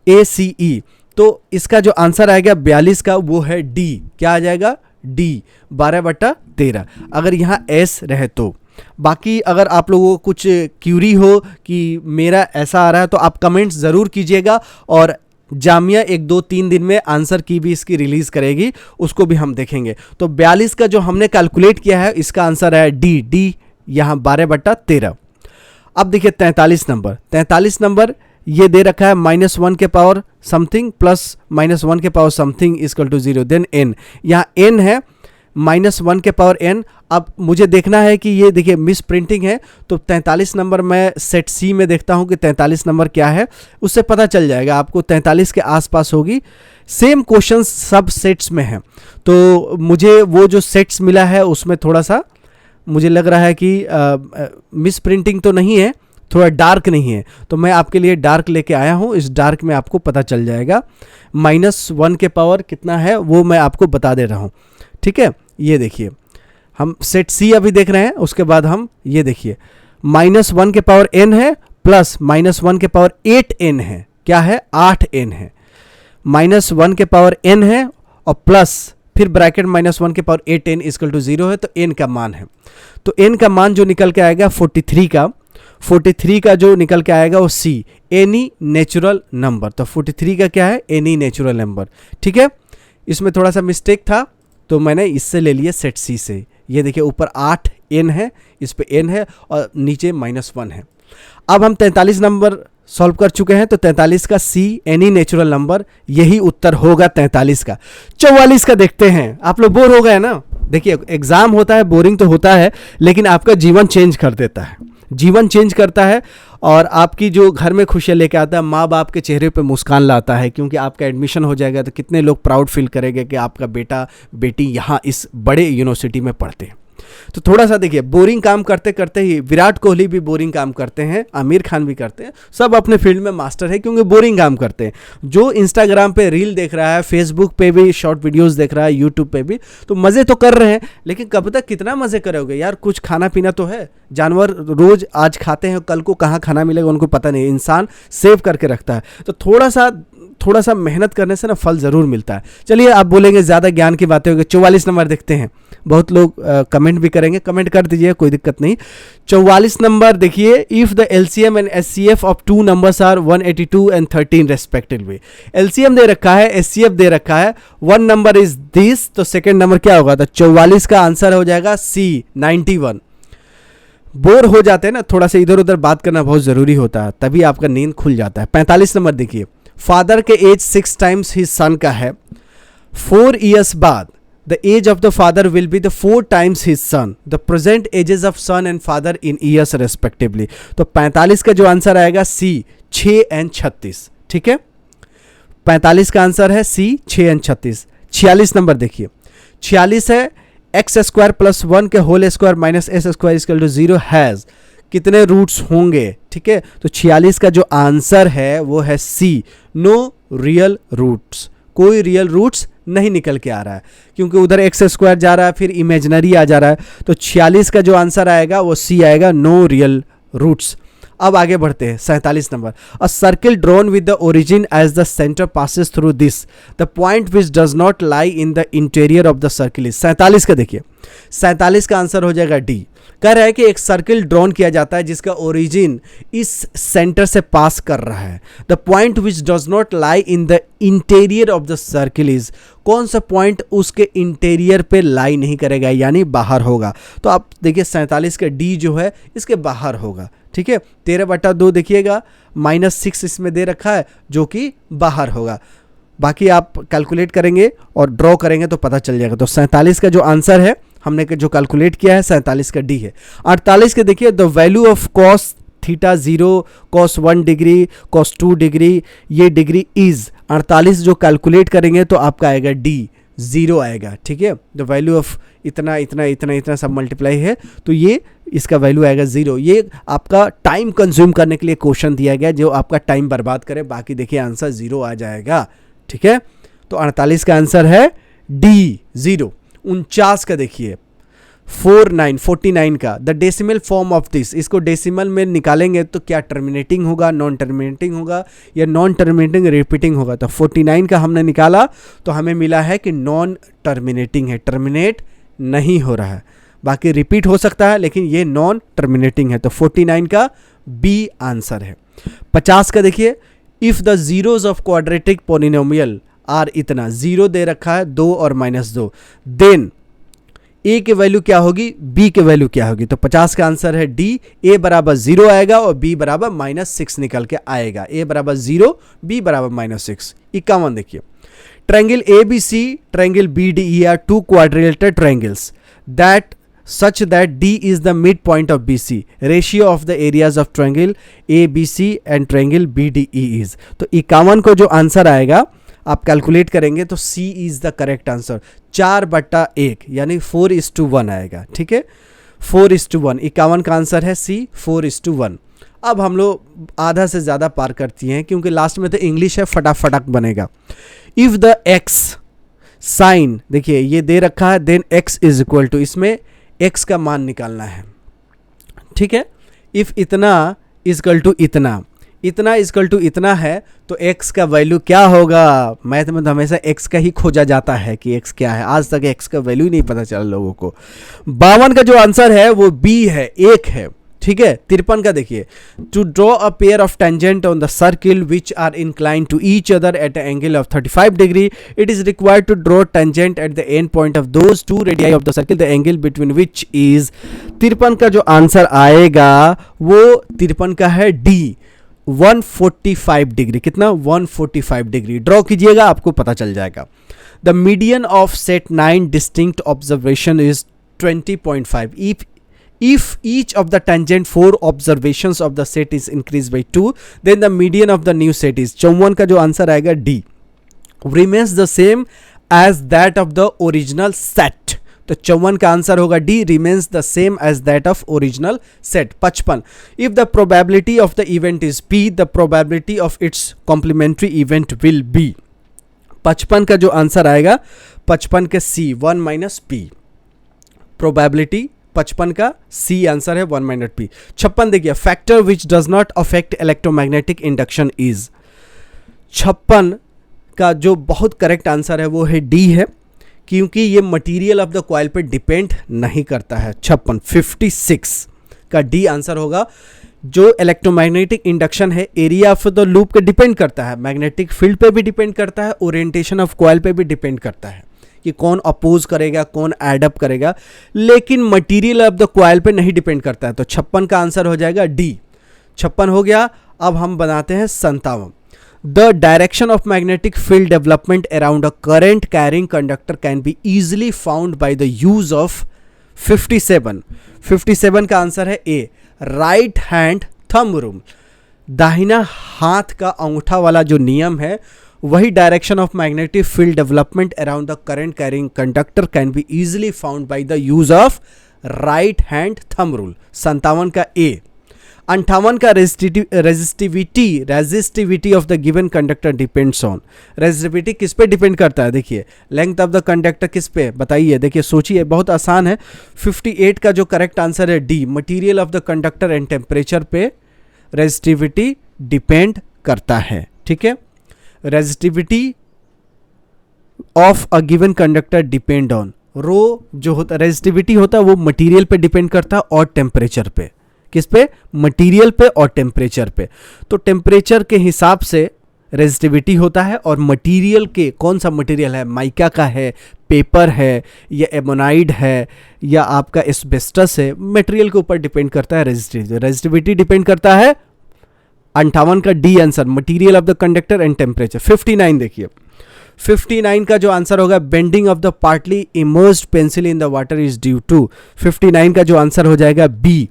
ACE तो इसका जो आंसर आएगा 42 का वो है डी। क्या आ जाएगा? डी, 12/13। अगर यहाँ एस रहे तो। बाकी अगर आप लोगों को कुछ क्यूरी हो कि मेरा ऐसा आ रहा है तो आप कमेंट्स ज़रूर कीजिएगा, और जामिया 1-2-3 दिन में आंसर की भी इसकी रिलीज़ करेगी, उसको भी हम देखेंगे। तो 42 का जो हमने कैलकुलेट किया है इसका आंसर है डी यहाँ 12/13। अब देखिए 43 नंबर ये दे रखा है -1 के पावर समथिंग प्लस -1 के power something equal to 0, then n। यहाँ n है -1 के पावर n। अब मुझे देखना है कि ये देखिए मिस प्रिंटिंग है, तो 43 नंबर मैं सेट सी में देखता हूँ कि 43 नंबर क्या है, उससे पता चल जाएगा आपको। 43 के आसपास होगी। सेम क्वेश्चन सब सेट्स में है, तो मुझे वो जो सेट्स मिला है उसमें थोड़ा सा मुझे लग रहा है कि मिस प्रिंटिंग तो नहीं है, थोड़ा डार्क नहीं है, तो मैं आपके लिए डार्क लेके आया हूँ। इस डार्क में आपको पता चल जाएगा। -1 के पावर कितना है वो मैं आपको बता दे रहा हूँ। ठीक है, ये देखिए हम सेट सी अभी देख रहे हैं, उसके बाद हम ये देखिए -1 के पावर n है प्लस -1 के पावर 8n है। क्या है? 8n है। -1 के पावर n है और प्लस फिर ब्रैकेट -1 के पावर 8n इक्वल टू 0 है, तो n का मान है। तो n का मान जो निकल के आएगा 43 का, 43 का जो निकल के आएगा वो सी, एनी नेचुरल नंबर। तो 43 का क्या है, एनी नेचुरल नंबर। ठीक है, इसमें थोड़ा सा मिस्टेक था तो मैंने इससे ले लिया सेट सी से। ये देखिए ऊपर 8 एन है, इस पे एन है और नीचे -1 है। अब हम 43 नंबर सॉल्व कर चुके हैं, तो 43 का सी, एनी नेचुरल नंबर, यही उत्तर होगा 43 का। 44 का देखते हैं। आप लोग बोर हो गए ना? देखिए एग्जाम होता है, बोरिंग तो होता है, लेकिन आपका जीवन चेंज कर देता है, जीवन चेंज करता है और आपकी जो घर में खुशियाँ लेके आता है, माँ बाप के चेहरे पे मुस्कान लाता है, क्योंकि आपका एडमिशन हो जाएगा तो कितने लोग प्राउड फील करेंगे कि आपका बेटा बेटी यहाँ इस बड़े यूनिवर्सिटी में पढ़ते हैं। तो थोड़ा सा देखिए, बोरिंग काम करते करते ही विराट कोहली भी बोरिंग काम करते हैं, आमिर खान भी करते हैं, सब अपने फील्ड में मास्टर है क्योंकि बोरिंग काम करते हैं। जो इंस्टाग्राम पे रील देख रहा है, फेसबुक पे भी शॉर्ट वीडियोस देख रहा है, यूट्यूब पे भी, तो मज़े तो कर रहे हैं, लेकिन कब तक कितना मज़े करोगे यार? कुछ खाना पीना तो है। जानवर रोज आज खाते हैं, कल को कहाँ खाना मिलेगा उनको पता नहीं, इंसान सेव करके रखता है। तो थोड़ा सा मेहनत करने से ना फल ज़रूर मिलता है। चलिए, आप बोलेंगे ज़्यादा ज्ञान की बातें होगी। 44 नंबर देखते हैं। बहुत लोग कमेंट भी करेंगे, कमेंट कर दीजिए, कोई दिक्कत नहीं। 44 नंबर देखिए, if the LCM and HCF of two numbers are 182 and 13 respectively. LCM दे रखा है, एचसीएफ दे रखा है, वन नंबर इज दिस, तो सेकेंड नंबर क्या होगा? तो 44 का आंसर हो जाएगा सी, 91। बोर हो जाते हैं ना, थोड़ा सा इधर उधर बात करना बहुत ज़रूरी होता है, तभी आपका नींद खुल जाता है। 45 नंबर देखिए, फादर के एज 6 टाइम्स हिज सन का है। 4 years बाद the age of the father will be the 4 times his son. The present ages of son and father in years respectively. तो 45 का जो आंसर आएगा सी, 6 and 36। ठीक है, 45 का आंसर है सी, 6 and 36। 46 नंबर देखिए, 46 है एक्स स्क्वायर प्लस 1 के whole square minus S square equal to 0 has कितने रूट्स होंगे? ठीक है, तो 46 का जो आंसर है वो है सी, नो रियल रूट्स। कोई रियल रूट्स नहीं निकल के आ रहा है, क्योंकि उधर एक्स स्क्वायर जा रहा है, फिर इमेजिनरी आ जा रहा है। तो 46 का जो आंसर आएगा वो सी आएगा, नो रियल रूट्स। अब आगे बढ़ते हैं, 47 number. A circle drawn with the origin as the centre passes through this, the point which does not lie in the interior of the circle is. 47 का देखिए, 47 का आंसर हो जाएगा डी। कह रहा है कि एक सर्किल ड्रॉन किया जाता है जिसका ओरिजिन इस सेंटर से पास कर रहा है। The point which does not lie in the interior of the circle is, कौन सा पॉइंट उसके इंटीरियर पे लाई नहीं करेगा, यानी बाहर होगा। तो आप देखिए 47 का डी जो है इसके बाहर होगा। ठीक है, 13/2 देखिएगा, -6 इसमें दे रखा है जो कि बाहर होगा। बाकी आप कैलकुलेट करेंगे और ड्रॉ करेंगे तो पता चल जाएगा। तो 47 का जो आंसर है हमने जो कैलकुलेट किया है 47 का डी है। 48 के देखिए, the value of cos theta 0, cos 1 degree, cos 2 degree, ये डिग्री इज 48 जो कैलकुलेट करेंगे तो आपका आएगा डी, 0 आएगा। ठीक है, द वैल्यू ऑफ इतना इतना इतना इतना सब मल्टीप्लाई है तो ये इसका वैल्यू आएगा 0। ये आपका टाइम कंज्यूम करने के लिए क्वेश्चन दिया गया जो आपका टाइम बर्बाद करे, बाकी देखिए आंसर 0 आ जाएगा। ठीक है, तो 48 का आंसर है डी, 0। 49 का देखिए, 49 का, the decimal form of this, इसको डेसिमल में निकालेंगे तो क्या टर्मिनेटिंग होगा, नॉन टर्मिनेटिंग होगा या नॉन टर्मिनेटिंग रिपीटिंग होगा। तो 49 का हमने निकाला तो हमें मिला है कि नॉन टर्मिनेटिंग है, टर्मिनेट नहीं हो रहा है, बाकी रिपीट हो सकता है लेकिन ये नॉन टर्मिनेटिंग है। तो 49 का बी आंसर है। 50 का देखिए, if the zeros of quadratic polynomial are इतना, 0 दे रखा है 2 और -2, देन ए की वैल्यू क्या होगी, बी की वैल्यू क्या होगी। तो 50 का आंसर है डी, ए बराबर 0 आएगा और बी बराबर -6 निकल के आएगा। ए बराबर 0, बी बराबर -6। 51 देखिए, triangle A B C, triangle B D E are two quadrilateral triangles that such that D is the midpoint of BC. Ratio of the areas of triangle ABC and triangle BDE is. तो 51 को जो answer आएगा आप calculate करेंगे तो C is the correct answer, 4/1 यानी 4:1 आएगा। ठीक है, 4:1, 51 का आंसर है C, 4:1। अब हम लोग आधा से ज़्यादा पार करती हैं क्योंकि लास्ट में तो इंग्लिश है, फटाफट बनेगा। इफ़ द x साइन देखिए ये दे रखा है, then x is equal to, इसमें x का मान निकालना है। ठीक है, इफ इतना इजकल टू इतना, इतना इजकल टू इतना है तो x का वैल्यू क्या होगा। मैथ में तो हमेशा x का ही खोजा जाता है कि x क्या है, आज तक x का वैल्यू नहीं पता चला लोगों को। 52 का जो आंसर है वो b है, 1 है। ठीक है। 53 का देखिए, to draw a pair of tangent on the circle which are incline to each other at an angle of 35 degree, it is required to draw tangent at the end point of those two radii of the circle, the angle between which is. 53 का जो answer आएगा वो 53 का है D, 145 degree. कितना? 145 degree. Draw कीजिएगा, आपको पता चल जाएगा। The median of set 9 distinct observation is 20.5. If each of the tangent 4 observations of the set is increased by 2, then the median of the new set is। 54 का जो answer आएगा D, remains the same as that of the original set। तो 54 का answer होगा D, remains the same as that of original set। 55, if the probability of the event is P, the probability of its complementary event will be। 55 का जो answer आएगा 55 के C, 1 minus P। Probability 55 का C answer है, 1 minus P. 56 देखिए, factor which does not affect electromagnetic induction is. 56 का जो बहुत करेक्ट आंसर है वो है डी है, क्योंकि ये मटेरियल ऑफ द कॉइल पे डिपेंड नहीं करता है। 56 का डी आंसर होगा। जो इलेक्ट्रोमैग्नेटिक इंडक्शन है एरिया ऑफ द लूप पे डिपेंड करता है, मैग्नेटिक फील्ड पे भी डिपेंड करता है, ओरिएंटेशन ऑफ कॉइल पे भी डिपेंड करता है कि कौन अपोज करेगा, कौन एडअप करेगा, लेकिन मटेरियल ऑफ द कॉइल पे नहीं डिपेंड करता है। तो 56 का आंसर हो जाएगा डी। 56 हो गया। अब हम बनाते हैं 57। The direction of magnetic field development around a current carrying conductor can be easily found by the use of 57। 57 का आंसर है ए, राइट हैंड थंब रूल। दाहिना हाथ का अंगूठा वाला जो नियम है वही direction of magnetic field development around the current carrying conductor can be easily found by the use of right hand thumb rule. 57 का ए। 58 का resistivity of the given conductor depends on. Resistivity किस पे डिपेंड करता है? देखिए, length of the conductor किस पे, बताइए। देखिए, सोचिए, बहुत आसान है। 58 का जो करेक्ट आंसर है D, material of the conductor and temperature पे रेजिस्टिविटी डिपेंड करता है। ठीक है, resistivity of a given conductor depend on. Rho जो होता है, रेजिस्टिविटी होता है, वो मटेरियल पे डिपेंड करता है और टेम्परेचर पे। किस पे? मटेरियल पे और टेम्परेचर पे। तो टेम्परेचर के हिसाब से रेजिस्टिविटी होता है, और मटेरियल के, कौन सा मटेरियल है, माइका का है, पेपर है, या एमोनाइड है, या आपका एस्बेस्टस है, मटेरियल के ऊपर डिपेंड करता है रेजिस्टिविटी। रेजिस्टिविटी डिपेंड करता है 58 का D answer, material of the conductor and temperature. 59 देखिए, 59 का जो आंसर होगा, bending of the partly immersed pencil in the water is due to. 59 का जो आंसर हो जाएगा B,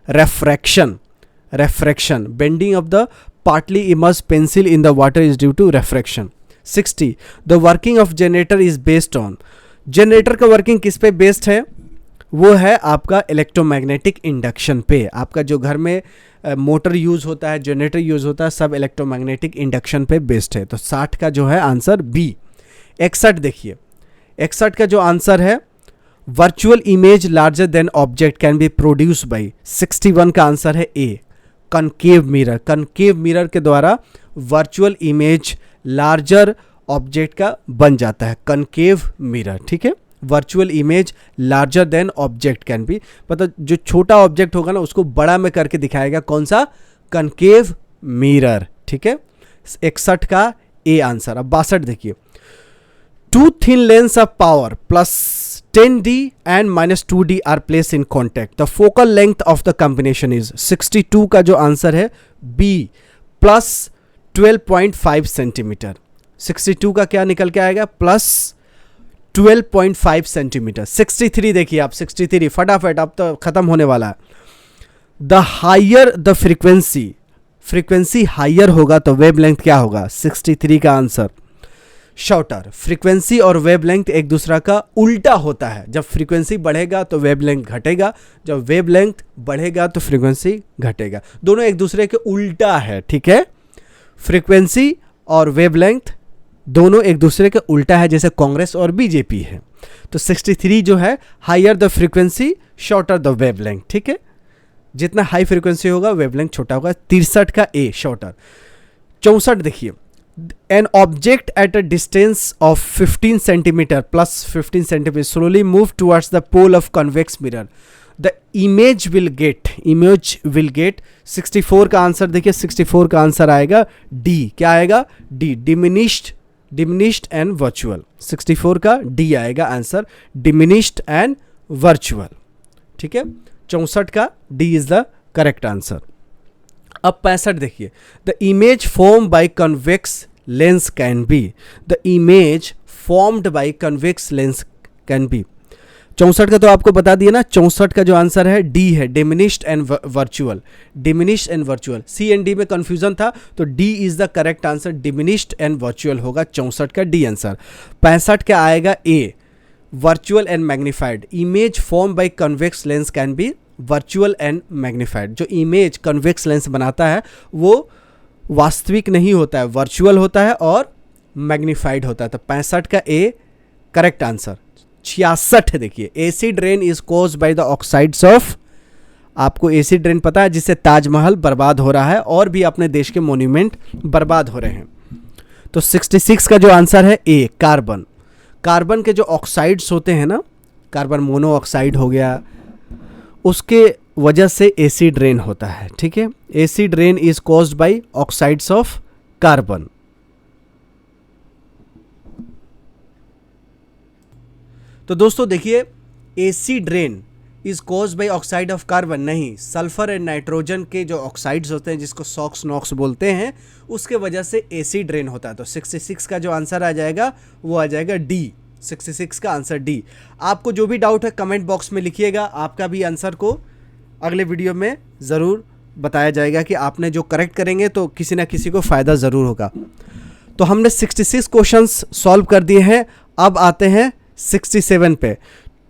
refraction. Refraction, bending of the partly immersed pencil in the water is due to refraction। 60, the working of generator is based on। Generator का working किस पे based है? वो है आपका इलेक्ट्रोमैग्नेटिक इंडक्शन पे। आपका जो घर में मोटर यूज होता है, जनरेटर यूज होता है, सब इलेक्ट्रोमैग्नेटिक इंडक्शन पे बेस्ड है। तो 60 का जो है आंसर बी। 61 देखिए, 61 का जो आंसर है, virtual image larger than object can be produce by. 61 का आंसर है ए, कनकेव मिरर। कनकेव मिरर के द्वारा वर्चुअल इमेज लार्जर ऑब्जेक्ट का बन जाता है, कनकेव मिरर। ठीक है, virtual image larger than object can be, मतलब जो छोटा ऑब्जेक्ट होगा ना उसको बड़ा में करके दिखाएगा, कौन सा? Concave mirror. ठीक है, 61 का ए आंसर। अब 62 देखिए, two thin lens of power plus 10D and minus 2D are placed in contact. The focal length of the combination is। 62 का जो आंसर है B, प्लस 12.5 सेंटीमीटर। 62 का क्या निकल के आएगा? Plus 12.5 centimetre. 63 देखिए आप, 63 फटाफट, अब तो खत्म होने वाला है। The higher the frequency, frequency higher होगा तो वेवलेंथ क्या होगा? 63 का आंसर शॉर्टर। फ्रीक्वेंसी और वेवलेंथ एक दूसरा का उल्टा होता है। जब फ्रीक्वेंसी बढ़ेगा तो वेवलेंथ घटेगा, जब वेवलेंथ बढ़ेगा तो फ्रीक्वेंसी घटेगा। दोनों एक दूसरे के उल्टा है। ठीक है, फ्रीक्वेंसी और वेवलेंथ दोनों एक दूसरे के उल्टा है, जैसे कांग्रेस और बीजेपी है। तो 63 जो है, higher the frequency shorter the wavelength. ठीक है, जितना हाई फ्रीक्वेंसी होगा वेवलेंथ छोटा होगा। 63 का ए, शॉर्टर। 64 देखिए, an object at a distance of 15 centimeter plus 15 centimeter slowly move towards the pole of convex mirror। The image will get 64 का answer देखिए, 64 का आंसर आएगा डी। क्या आएगा? D, diminished and virtual. 64 का डी आएगा आंसर, डिमिनिश्ड एंड वर्चुअल। ठीक है, 64 का D is the correct answer. अब 65 देखिए, the image form by convex lens can B, the image formed by convex lens can B. 64 का तो आपको बता दिया ना, 64 का जो आंसर है डी है, diminished and virtual. Diminished and virtual, C and D में कंफ्यूजन था, तो D is the correct answer, diminished and virtual होगा 64 का डी आंसर। 65 का आएगा A, virtual and magnified. Image form by convex lens can be virtual and magnified. जो image convex lens बनाता है वो वास्तविक नहीं होता है, वर्चुअल होता है और मैग्नीफाइड होता है। तो 65 का ए करेक्ट आंसर। 66 देखिए, acid rain is caused by the oxides of, आपको एसिड रेन पता है जिससे ताजमहल बर्बाद हो रहा है और भी अपने देश के मोन्यूमेंट बर्बाद हो रहे हैं। तो 66 का जो आंसर है ए, कार्बन। कार्बन के जो ऑक्साइड्स होते हैं ना, कार्बन मोनोऑक्साइड हो गया, उसके वजह से एसिड रेन होता है। ठीक है, acid rain is caused by oxides of carbon. तो दोस्तों देखिए, acid rain is caused by oxide of carbon नहीं, सल्फर एंड नाइट्रोजन के जो ऑक्साइड्स होते हैं जिसको सॉक्स नॉक्स बोलते हैं, उसके वजह से एसिड रेन होता है। तो 66 का जो आंसर आ जाएगा वो आ जाएगा डी, 66 का आंसर डी। आपको जो भी डाउट है कमेंट बॉक्स में लिखिएगा, आपका भी आंसर को अगले वीडियो में ज़रूर बताया जाएगा कि आपने जो करेक्ट करेंगे तो किसी ना किसी को फ़ायदा ज़रूर होगा। तो हमने 66 क्वेश्चंस सॉल्व कर दिए हैं। अब आते हैं 67 पे।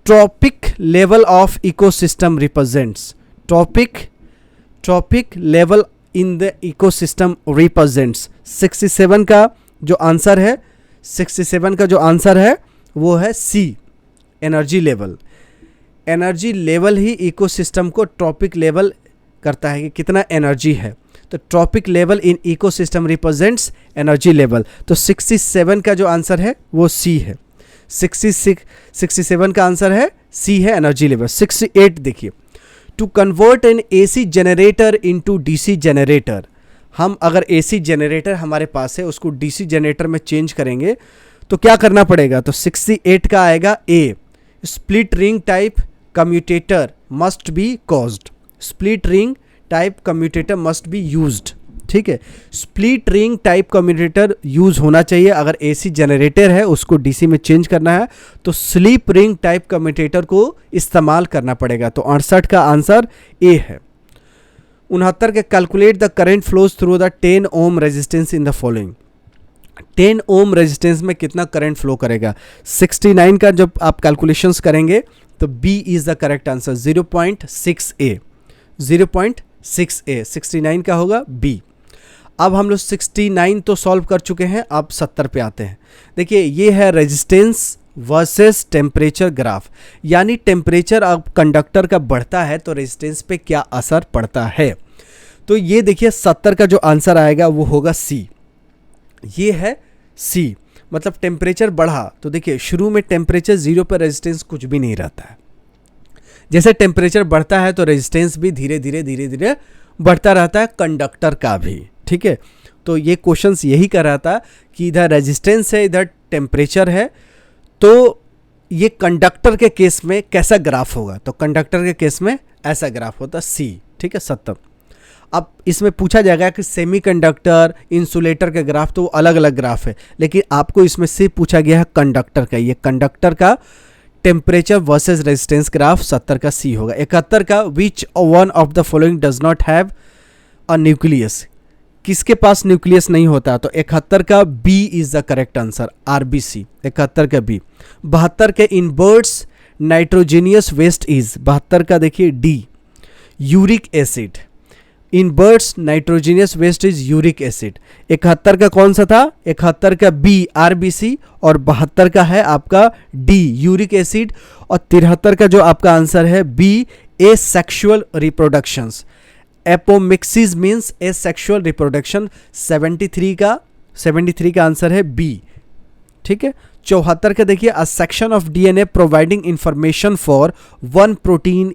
Trophic level of ecosystem represents, trophic level in the ecosystem represents. 67 का जो आंसर है, 67 का जो आंसर है वो है सी, एनर्जी लेवल। एनर्जी लेवल ही इकोसिस्टम को ट्रॉपिक लेवल करता है कि कितना एनर्जी है। तो trophic level in ecosystem represents energy level. तो 67 का जो आंसर है वो सी है। 67 का आंसर है सी है, एनर्जी लेवल। 68 देखिए, to convert an AC generator into DC generator. हम अगर एसी जनरेटर हमारे पास है उसको डीसी जनरेटर में चेंज करेंगे तो क्या करना पड़ेगा? तो 68 का आएगा A, split ring type commutator must be caused. Split ring type commutator must be used. ठीक है, split ring type commutator use होना चाहिए। अगर एसी जनरेटर है उसको डीसी में चेंज करना है तो स्लीप रिंग टाइप कम्यूटेटर को इस्तेमाल करना पड़ेगा। तो 68 का आंसर ए है। 69 के calculate the current flows through the 10 ohm resistance in the following. 10 ohm resistance में कितना करंट फ्लो करेगा? 69 का जब आप कैलकुलेशंस करेंगे तो B is the correct answer, 0.6 A, 0.6 A, 69 का होगा बी। अब हम लोग 69 तो सॉल्व कर चुके हैं, अब 70 पे आते हैं। देखिए, ये है रेजिस्टेंस वर्सेस टेम्परेचर ग्राफ, यानी टेम्परेचर अब कंडक्टर का बढ़ता है तो रेजिस्टेंस पे क्या असर पड़ता है। तो ये देखिए 70 का जो आंसर आएगा वो होगा सी। ये है सी, मतलब टेम्परेचर बढ़ा तो देखिए शुरू में टेम्परेचर 0 पर रेजिस्टेंस कुछ भी नहीं रहता है। जैसे टेम्परेचर बढ़ता है तो रेजिस्टेंस भी धीरे धीरे बढ़ता रहता है, कंडक्टर का भी। ठीक है, तो ये क्वेश्चंस यही कर रहा था कि इधर रेजिस्टेंस है इधर टेम्परेचर है, तो ये कंडक्टर के केस में कैसा ग्राफ होगा? तो कंडक्टर के केस में ऐसा ग्राफ होता सी। ठीक है, 70। अब इसमें पूछा जाएगा कि सेमीकंडक्टर, इंसुलेटर के ग्राफ तो अलग अलग ग्राफ है, लेकिन आपको इसमें से पूछा गया है कंडक्टर का। ये कंडक्टर का टेम्परेचर वर्सेस रेजिस्टेंस ग्राफ 70 का सी होगा। 71 का which one of the following does not have a nucleus, किसके पास न्यूक्लियस नहीं होता? तो 71 का B is the correct answer, RBC, 71 का बी। 72 के in birds nitrogenous waste is, 72 का देखिए D, uric acid. In birds nitrogenous waste is uric acid. 71 का कौन सा था? 71 का बी, आरबीसी, और 72 का है आपका डी, यूरिक एसिड। और 73 का जो आपका आंसर है B, asexual reproductions. Apomixis means asexual reproduction. 73 का आंसर है बी। ठीक है, 74 का देखिए, a section of DNA providing information for one protein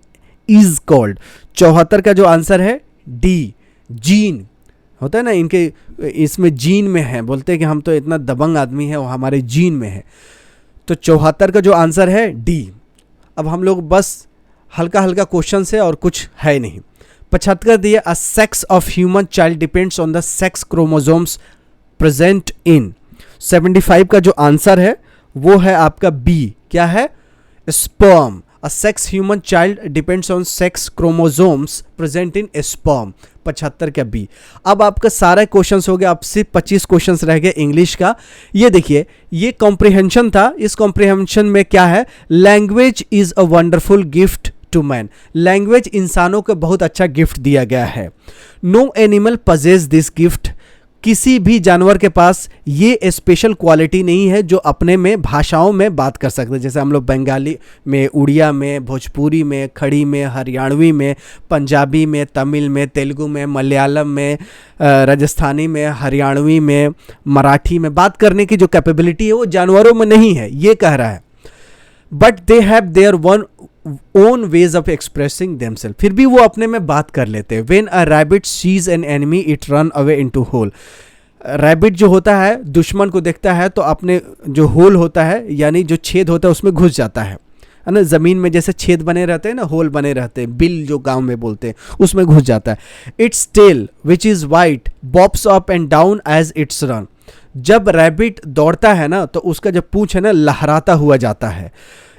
is called. 74 का जो आंसर है डी, जीन होता है ना, इनके इसमें जीन में है, बोलते हैं कि हम तो इतना दबंग आदमी है, वो हमारे जीन में है। तो 74 का जो आंसर है डी। अब हम लोग बस हल्का हल्का क्वेश्चन से और कुछ है नहीं। 75 दिए, a sex of human child depends on the sex chromosomes present in. 75 का जो आंसर है वो है आपका बी, क्या है, sperm. A sex human child depends on sex chromosomes present in sperm. 75 का बी। अब आपका सारा क्वेश्चंस हो गया, अब सिर्फ 25 क्वेश्चंस रह गए इंग्लिश का। ये देखिए, ये कॉम्प्रिहेंशन था। इस कॉम्प्रिहेंशन में क्या है, language is a wonderful gift to man. Language इंसानों को बहुत अच्छा गिफ्ट दिया गया है। No animal possess this gift. किसी भी जानवर के पास ये स्पेशल क्वालिटी नहीं है जो अपने में भाषाओं में बात कर सकते, जैसे हम लोग बंगाली में, उड़िया में, भोजपुरी में, खड़ी में, हरियाणवी में, पंजाबी में, तमिल में, तेलुगु में, मलयालम में, राजस्थानी में, हरियाणवी में, मराठी में बात करने की जो कैपेबिलिटी है वो जानवरों में नहीं है, ये कह रहा है। But they have their one own ways of expressing themself. फिर भी वो अपने में बात कर लेते हैं। When a rabbit sees an enemy it run away into hole. Rabbit जो होता है दुश्मन को देखता है तो अपने जो होल होता है, यानी जो छेद होता है, उसमें घुस जाता है ना। ज़मीन में जैसे छेद बने रहते हैं ना, होल बने रहते हैं, बिल जो गांव में बोलते हैं, उसमें घुस जाता है। Its tail which is white bobs up and down as its run. जब रैबिट दौड़ता है ना तो उसका जब पूंछ है ना लहराता हुआ जाता है।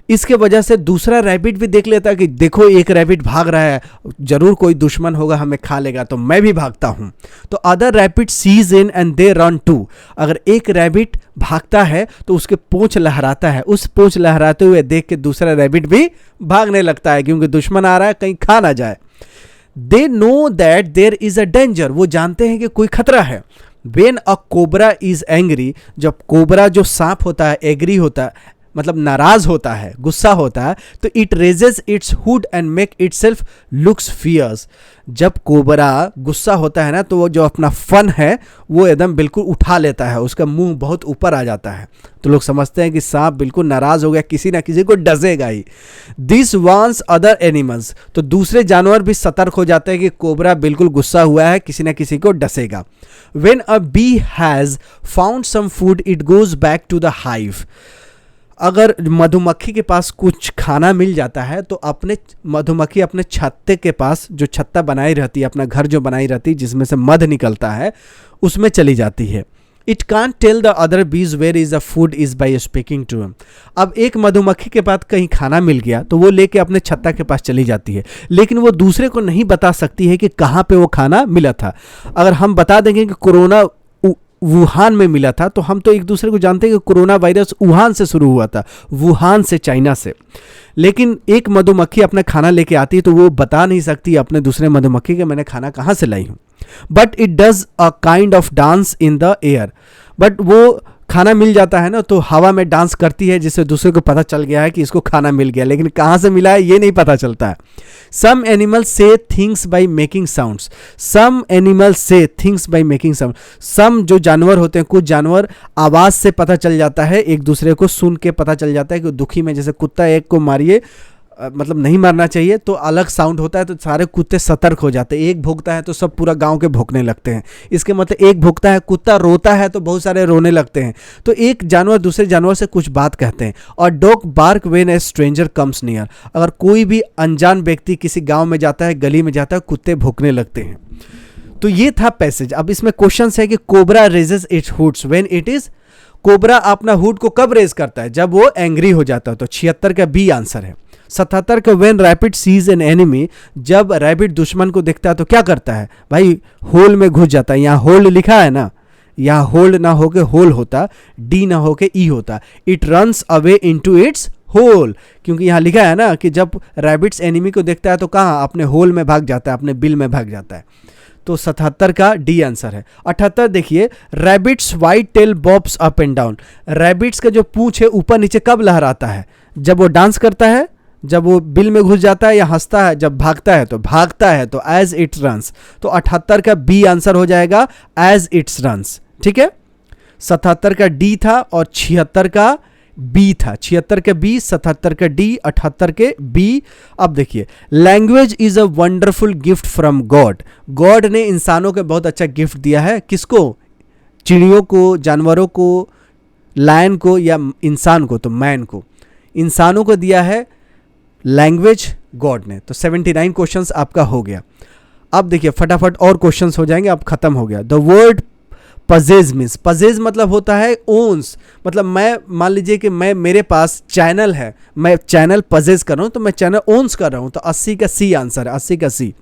इसके वजह से दूसरा रैबिट भी देख लेता है कि देखो एक रैबिट भाग रहा है, जरूर कोई दुश्मन होगा, हमें खा लेगा, तो मैं भी भागता हूं। तो other rabbit sees in and they run too. अगर एक रैबिट भागता है तो उसके पूंछ लहराता है, उस पूंछ लहराते हुए देख के दूसरा रैबिट भी भागने लगता है, क्योंकि दुश्मन आ रहा है, कहीं खा ना जाए। They know that there is a danger. वो जानते हैं कि कोई खतरा है। When a cobra is angry, जब कोबरा जो सांप होता है एग्री होता है, मतलब नाराज होता है, गुस्सा होता है, तो it raises its hood and make itself looks fierce. जब कोबरा गुस्सा होता है ना तो वो जो अपना फन है वो एकदम बिल्कुल उठा लेता है, उसका मुंह बहुत ऊपर आ जाता है। तो लोग समझते हैं कि सांप बिल्कुल नाराज हो गया, किसी ना किसी को डसेगा ही। दिस वांस अदर एनिमल्स। तो दूसरे जानवर भी सतर्क हो जाते हैं कि कोबरा बिल्कुल गुस्सा हुआ है, किसी ना किसी को डसेगा। When a bee has found some food, it goes back to the hive. अगर मधुमक्खी के पास कुछ खाना मिल जाता है तो अपने मधुमक्खी अपने छत्ते के पास, जो छत्ता बनाई रहती है, अपना घर जो बनाई रहती है जिसमें से मध निकलता है, उसमें चली जाती है। It can't tell the other bees where is the food is by speaking to him. अब एक मधुमक्खी के पास कहीं खाना मिल गया तो वो लेके अपने छत्ता के पास चली जाती है, लेकिन वो दूसरे को नहीं बता सकती है कि कहाँ पे वो खाना मिला था। अगर हम बता देंगे कि कोरोना वुहान में मिला था, तो हम तो एक दूसरे को जानते हैं कि कोरोना वायरस वुहान से शुरू हुआ था, वुहान से, चाइना से। लेकिन एक मधुमक्खी अपना खाना लेके आती है तो वो बता नहीं सकती अपने दूसरे मधुमक्खी के मैंने खाना कहाँ से लाई हूँ। But it does a kind of dance in the air. But वो खाना मिल जाता है ना तो हवा में डांस करती है, जिससे दूसरे को पता चल गया है कि इसको खाना मिल गया, लेकिन कहाँ से मिला है ये नहीं पता चलता है। Some animals say things by making sounds. Some animals say things by making sound. Some जो जानवर होते हैं, कुछ जानवर आवाज़ से पता चल जाता है, एक दूसरे को सुन के पता चल जाता है कि दुखी में, जैसे कुत्ता एक को मारिए, मतलब नहीं मारना चाहिए, तो अलग साउंड होता है तो सारे कुत्ते सतर्क हो जाते हैं। एक भौंकता है तो सब पूरा गांव के भौंकने लगते हैं। इसके मतलब एक भौंकता है, कुत्ता रोता है तो बहुत सारे रोने लगते हैं। तो एक जानवर दूसरे जानवर से कुछ बात कहते हैं। और dog bark when a stranger comes near. अगर कोई भी अनजान व्यक्ति किसी गाँव में जाता है, गली में जाता है, कुत्ते भौंकने लगते हैं। तो ये था पैसेज। अब इसमें क्वेश्चन है कि cobra raises it's hoods when it is. Cobra अपना हुड को कब रेज करता है? जब वो एंग्री हो जाता है। तो 76 का बी आंसर है। 77 का when rabbit sees an enemy. जब रैबिट दुश्मन को देखता है तो क्या करता है भाई? होल में घुस जाता है। यहाँ होल्ड लिखा है ना, यहाँ होल्ड ना होके होल होता, डी ना होके ई होता। It runs away into its hole, क्योंकि यहाँ लिखा है ना कि जब रैबिट्स एनिमी को देखता है तो कहाँ? अपने होल में भाग जाता है, अपने बिल में भाग जाता है। तो 77 का डी आंसर है। 78 देखिए, rabbits white tail bobs up and down. Rabbits का जो पूंछ है ऊपर नीचे कब लहराता है? जब वो डांस करता है, जब वो बिल में घुस जाता है, या हंसता है, जब भागता है तो भागता है, तो एज इट्स रन्स। तो 78 का बी आंसर हो जाएगा एज इट्स रन्स। ठीक है, 77 का डी था और 76 का बी था, 76 के बी, 77 के डी, 78 के बी। अब देखिए, language is a wonderful gift from God. God ने इंसानों को बहुत अच्छा गिफ्ट दिया है। किसको? चिड़ियों को, जानवरों को, लायन को या इंसान को? तो मैन को, इंसानों को दिया है लैंग्वेज गॉड ने। तो 79 क्वेश्चंस आपका हो गया। अब देखिए फटाफट और क्वेश्चंस हो जाएंगे, अब खत्म हो गया। द वर्ड पजेज मीन्स, पजेज मतलब होता है ओन्स, मतलब मैं मान लीजिए कि मेरे पास चैनल है, मैं चैनल पजेज कर रहा हूँ, तो मैं चैनल ओन्स कर रहा हूँ। तो 80 का सी आंसर है, 80 का सी।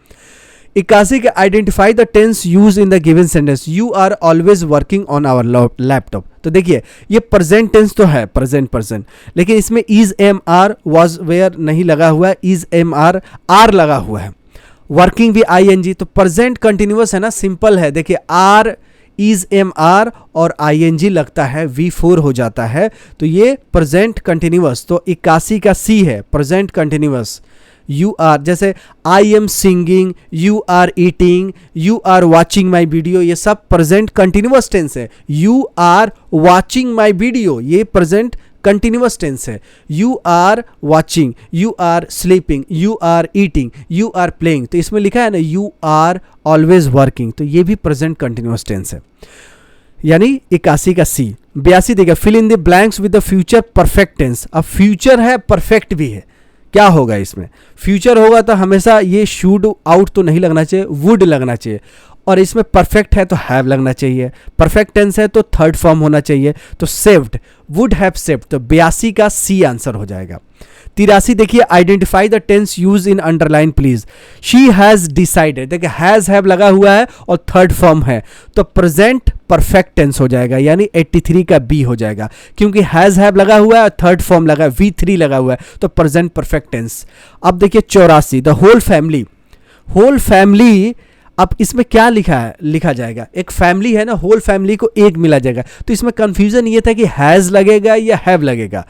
81 का identify the tense use in the given sentence, you are always working on our laptop. तो देखिए ये प्रेजेंट टेंस तो है, प्रेजेंट, लेकिन इसमें is am are was were नहीं लगा हुआ है, इज एम आर आर लगा हुआ है। वर्किंग भी आई एन जी, तो प्रेजेंट कंटिन्यूअस है ना, सिंपल है। देखिए आर, इज एम आर और आई एन जी लगता है, V4 हो जाता है। तो ये प्रेजेंट कंटिन्यूअस, तो 81 का सी है, प्रेजेंट कंटिन्यूअस। यू आर, जैसे I am singing, you are eating, you are watching my video, ये सब प्रेजेंट कंटिन्यूअस टेंस है। You are watching my video, ये प्रेजेंट कंटिन्यूअस टेंस है। You are watching, you are sleeping, you are eating, you are playing, तो इसमें लिखा है ना यू आर ऑलवेज वर्किंग, तो ये भी प्रेजेंट कंटिन्यूअस टेंस है, यानी 81 का सी। 82 देखिए, fill in the blanks with the future perfect tense. अब फ्यूचर है, परफेक्ट भी है, क्या होगा इसमें? फ्यूचर होगा तो हमेशा ये शुड आउट तो नहीं लगना चाहिए, वुड लगना चाहिए, और इसमें परफेक्ट है तो हैव लगना चाहिए। परफेक्ट टेंस है तो थर्ड फॉर्म होना चाहिए, तो सेव्ड, वुड हैव सेव्ड, तो 82 का सी आंसर हो जाएगा। 83 देखिए, identify the tense use in underline please. She has decided, देखिए हैज हैव लगा हुआ है और थर्ड फॉर्म है, तो प्रेजेंट परफेक्ट टेंस हो जाएगा, यानी 83 का बी हो जाएगा, क्योंकि हैज हैव लगा हुआ है और थर्ड फॉर्म लगा है, V3 लगा हुआ है, तो प्रेजेंट परफेक्ट टेंस। अब देखिए 84, the whole family. Whole family, अब इसमें क्या लिखा जाएगा? एक फैमिली है ना, होल फैमिली को एक मिला जाएगा, तो इसमें कंफ्यूजन ये था कि हैज लगेगा या हैव लगेगा,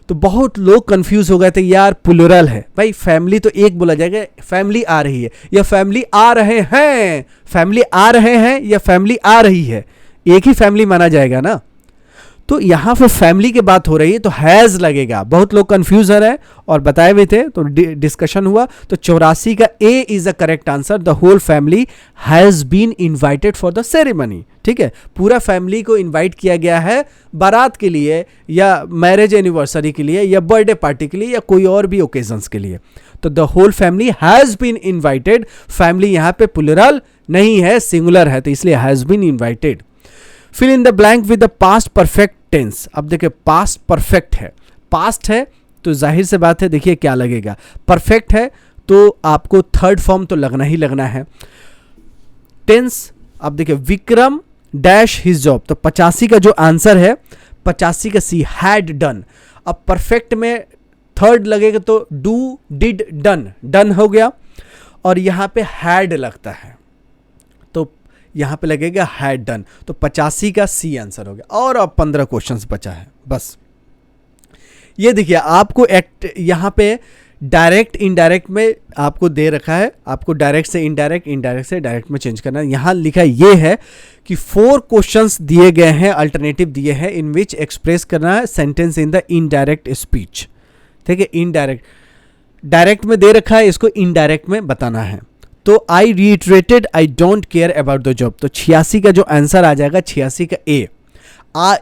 तो बहुत लोग कंफ्यूज हो गए थे, यार प्लूरल है भाई, फैमिली तो एक बोला जाएगा, फैमिली आ रही है या फैमिली आ रहे हैं, फैमिली आ रहे हैं या फैमिली आ रही है, एक ही फैमिली माना जाएगा ना। तो यहाँ पर फैमिली की बात हो रही है तो हैज़ लगेगा, बहुत लोग कंफ्यूज हो रहे हैं और बताए हुए थे, तो डिस्कशन हुआ, तो 84 का A is the correct answer. The whole family has been invited for the ceremony. ठीक है, पूरा फैमिली को इनवाइट किया गया है बारात के लिए या मैरिज एनिवर्सरी के लिए या बर्थडे पार्टी के लिए या कोई और भी ओकेजन्स के लिए। तो the whole family has been invited, family यहाँ पे प्लूरल नहीं है, सिंगुलर है, तो इसलिए has been invited. Fill in the blank with the past perfect tense. अब देखिए पास्ट परफेक्ट है, पास्ट है तो जाहिर से बात है, देखिए क्या लगेगा, परफेक्ट है तो आपको थर्ड फॉर्म तो लगना ही लगना है। टेंस, अब देखिए विक्रम डैश हिज जॉब, तो 85 का जो आंसर है 85 का सी, हैड डन। अब परफेक्ट में थर्ड लगेगा तो डू, डिड, डन, डन हो गया, और यहाँ पे हैड लगता है तो यहाँ पे लगेगा हैड डन, तो 85 का सी आंसर हो गया। और अब 15 क्वेश्चंस बचा है बस। ये देखिए आपको यहाँ पे डायरेक्ट इनडायरेक्ट में आपको दे रखा है, आपको डायरेक्ट से इनडायरेक्ट, इनडायरेक्ट से डायरेक्ट में चेंज करना है। यहाँ लिखा ये है कि 4 क्वेश्चंस दिए गए हैं, अल्टरनेटिव दिए हैं, इन विच एक्सप्रेस करना है sentence in the indirect speech. ठीक है, इनडायरेक्ट, डायरेक्ट में दे रखा है, इसको इनडायरेक्ट में बताना है। तो I reiterated I don't care about the job, तो 86 का जो आंसर आ जाएगा 86 का ए,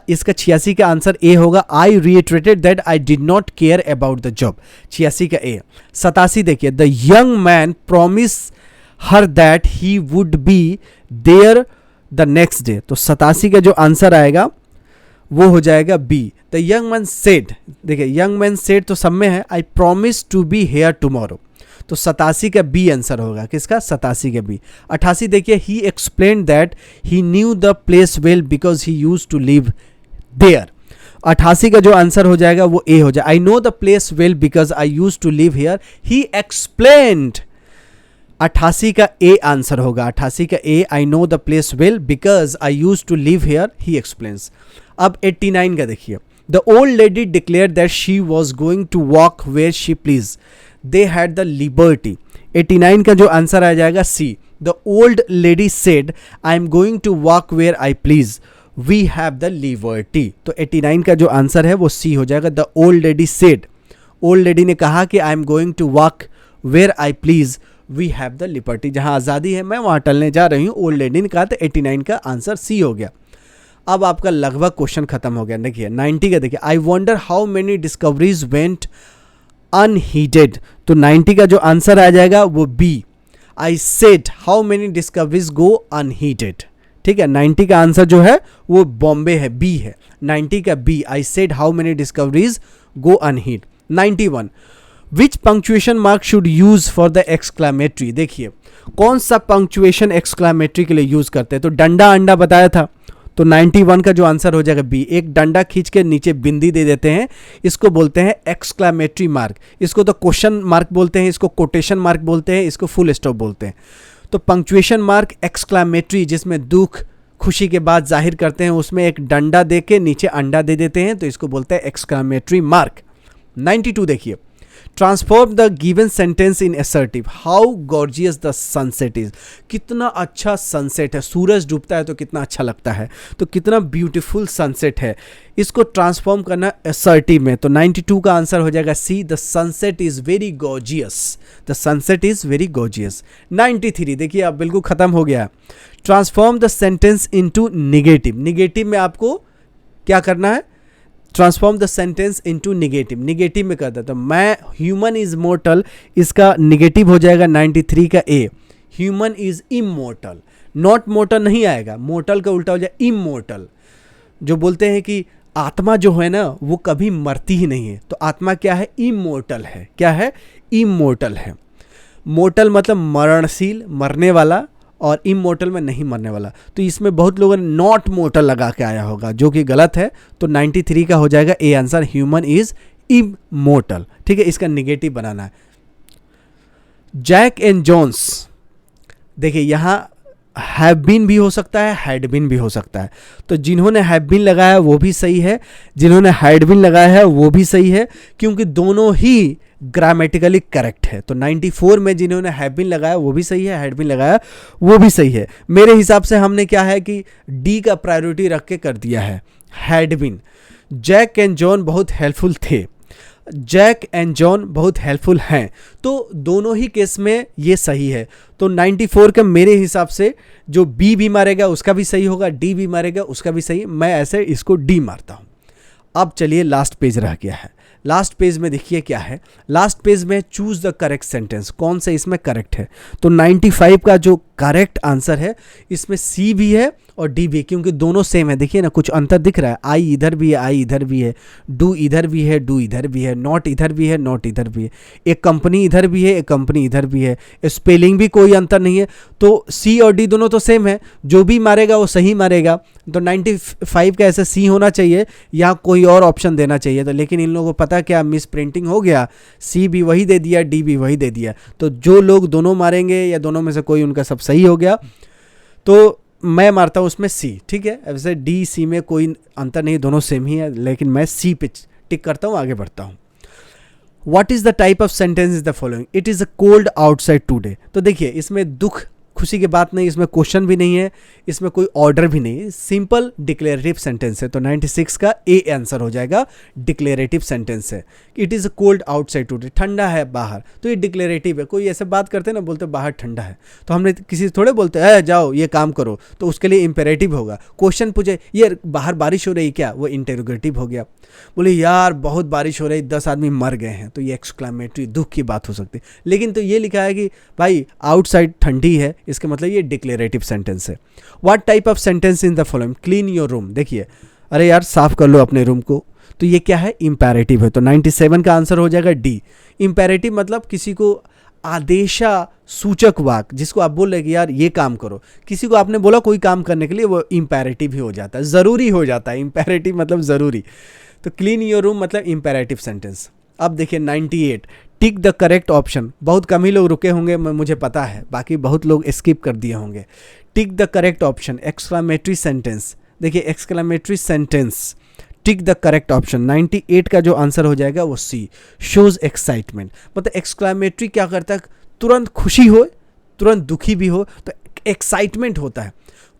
इसका 86 का आंसर ए होगा। I reiterated that I did not care about the job, 86 का ए। 87 देखिए, the young man promise her that he would be there the next day, तो 87 का जो आंसर आएगा वो हो जाएगा B. The young man said, देखिए यंग मैन सेड तो सब में है, I promise to be here tomorrow, तो 87 का बी आंसर होगा, किसका? 87 का बी। 88 देखिए, he explain that he knew the place well because he use to live there, 88 का जो आंसर हो जाएगा वो ए हो जाए। I know the place well because I use to live here, he explained, 88 का ए आंसर होगा, 88 का A, I know the place well because I use to live here, he explains. अब 89 का देखिए, the old lady declare that she was going to walk where she please, they had the liberty, 89 का जो answer आ जाएगा C. The old lady said I am going to walk where I please, we have the liberty. तो 89 का जो answer है वो C हो जाएगा। The old lady said, old lady ने कहा कि I am going to walk where I please, we have the liberty, जहां आज़ादी है मैं वहां टलने जा रही हूँ, ओल्ड लेडी ने कहा। तो 89 का आंसर सी हो गया। अब आपका लगभग क्वेश्चन खत्म हो गया। देखिए 90 का, देखिए I wonder how many discoveries went unheeded. तो 90 का जो आंसर आ जाएगा वो B. I said how many discoveries go unheeded. ठीक है, 90 का आंसर जो है वो बॉम्बे है, बी है। 90 का B, I said how many discoveries go unheeded. 91, which punctuation mark should use for the exclamatory. देखिए कौन सा पंक्चुएशन एक्सक्लामेटरी के लिए यूज करते हैं। तो डंडा अंडा बताया था, तो 91 का जो आंसर हो जाएगा बी। एक डंडा खींच के नीचे बिंदी दे देते हैं, इसको बोलते हैं एक्सक्लामेटरी मार्क। इसको तो क्वेश्चन मार्क बोलते हैं, इसको कोटेशन मार्क बोलते हैं, इसको फुल स्टॉप बोलते हैं। तो पंक्चुएशन मार्क एक्सक्लामेटरी, जिसमें दुख खुशी के बाद जाहिर करते हैं, उसमें एक डंडा दे के नीचे अंडा दे देते हैं, तो इसको बोलते हैं एक्सक्लामेटरी मार्क। 92 देखिए, transform the given sentence in assertive, how gorgeous the sunset is. कितना अच्छा सनसेट है, सूरज डूबता है तो कितना अच्छा लगता है, तो कितना ब्यूटीफुल सनसेट है, इसको ट्रांसफॉर्म करना असर्टिव में। तो 92 का आंसर हो जाएगा C, the sunset is very gorgeous, the sunset is very gorgeous. 93 देखिए अब बिल्कुल खत्म हो गया। Transform the sentence into negative. Negative में आपको क्या करना है, transform the sentence into negative. Negative में कर देता हूं मैं, ह्यूमन इज मोर्टल, इसका निगेटिव हो जाएगा 93 का A, human is immortal. Not mortal नहीं आएगा, मोर्टल का उल्टा हो जाए इमोर्टल। जो बोलते हैं कि आत्मा जो है ना वो कभी मरती ही नहीं है, तो आत्मा क्या है, इमोर्टल है। क्या है, इमोर्टल है। मोर्टल मतलब मरणशील, मरने वाला, और इमोर्टल में नहीं मरने वाला। तो इसमें बहुत लोगों ने नॉट मोर्टल लगा के आया होगा, जो कि गलत है। तो 93 का हो जाएगा A answer, human is immortal. ठीक है, इसका निगेटिव बनाना है। जैक एंड जोन्स, देखिए यहाँ हैव बीन भी हो सकता है, हैड बीन भी हो सकता है। तो जिन्होंने हैव बीन लगाया वो भी सही है, जिन्होंने हैड बीन लगाया है वो भी सही है, क्योंकि दोनों ही ग्रामेटिकली करेक्ट है। तो 94 में जिन्होंने हैव बीन लगाया वो भी सही है, हैड बीन लगाया वो भी सही है। मेरे हिसाब से हमने क्या है कि डी का प्रायोरिटी रख के कर दिया है, had been. Jack and John बहुत हेल्पफुल थे, जैक एंड जॉन बहुत हेल्पफुल हैं, तो दोनों ही केस में ये सही है। तो 94 का मेरे हिसाब से जो बी भी मारेगा उसका भी सही होगा, डी भी मारेगा उसका भी सही, मैं ऐसे इसको डी मारता हूँ। अब चलिए लास्ट पेज रह गया है। लास्ट पेज में देखिए क्या है, लास्ट पेज में चूज द करेक्ट सेंटेंस, कौन सा इसमें करेक्ट है। तो 95 का जो करेक्ट आंसर है इसमें सी भी है और डी भी है, क्योंकि दोनों सेम है। देखिए ना, कुछ अंतर दिख रहा है, आई इधर भी है, आई इधर भी है, डू इधर भी है, डू इधर भी है, नॉट इधर भी है, नॉट इधर भी है, एक कंपनी इधर भी है, एक कंपनी इधर भी है, स्पेलिंग भी कोई अंतर नहीं है। तो सी और डी दोनों तो सेम है, जो भी मारेगा वो सही मारेगा। तो 95 का ऐसे सी होना चाहिए या कोई और ऑप्शन देना चाहिए, तो लेकिन इन लोगों को पता क्या, मिस प्रिंटिंग हो गया, सी भी वही दे दिया, डी भी वही दे दिया। तो जो लोग दोनों मारेंगे या दोनों में से कोई उनका सब सही हो गया, तो मैं मारता हूँ उसमें सी। ठीक है, वैसे डी सी में कोई अंतर नहीं, दोनों सेम ही है, लेकिन मैं सी पे टिक करता हूँ, आगे बढ़ता हूँ। What is the type of sentence is the following, it is a cold outside today. तो देखिए इसमें दुख खुशी की बात नहीं, इसमें क्वेश्चन भी नहीं है, इसमें कोई ऑर्डर भी नहीं है, सिंपल डिक्लेरेटिव सेंटेंस है। तो 96 का ए आंसर हो जाएगा, डिक्लेरेटिव सेंटेंस है। It is cold outside today, ठंडा है बाहर, तो ये डिक्लेरेटिव है। कोई ऐसे बात करते हैं ना, बोलते बाहर ठंडा है, तो हमने किसी से थोड़े बोलते हैं जाओ ये काम करो, तो उसके लिए इंपेरेटिव होगा। क्वेश्चन पूछे ये बाहर बारिश हो रही क्या, वो इंटेरोगेटिव हो गया। बोले यार बहुत बारिश हो रही, 10 आदमी मर गए हैं, तो ये एक्सक्लामेटरी दुख की बात हो सकती है। लेकिन तो ये लिखा है कि भाई आउटसाइड ठंडी है, इसका मतलब ये डिक्लेरेटिव सेंटेंस है। What type of sentence in the following, clean your room. देखिए अरे यार साफ कर लो अपने रूम को, तो ये क्या है, इंपेरेटिव है। तो 97 का आंसर हो जाएगा डी। इंपेरेटिव मतलब किसी को आदेशा सूचक वाक्य, जिसको आप बोल रहे कि यार ये काम करो, किसी को आपने बोला कोई काम करने के लिए, वो इंपेरेटिव ही हो जाता है, ज़रूरी हो जाता है। इंपेरेटिव मतलब ज़रूरी। तो क्लीन योर रूम मतलब इंपेरेटिव सेंटेंस। अब देखिए 98, टिक द करेक्ट ऑप्शन। बहुत कम ही लोग रुके होंगे, मुझे पता है, बाकी बहुत लोग स्किप कर दिए होंगे। Tick the correct option, exclamatory sentence. देखिए exclamatory sentence, tick the correct option. 98 का जो आंसर हो जाएगा वो सी, शोज एक्साइटमेंट। मतलब एक्सक्लामेटरी क्या करता है, तुरंत खुशी हो तुरंत दुखी भी हो, तो एक्साइटमेंट होता है।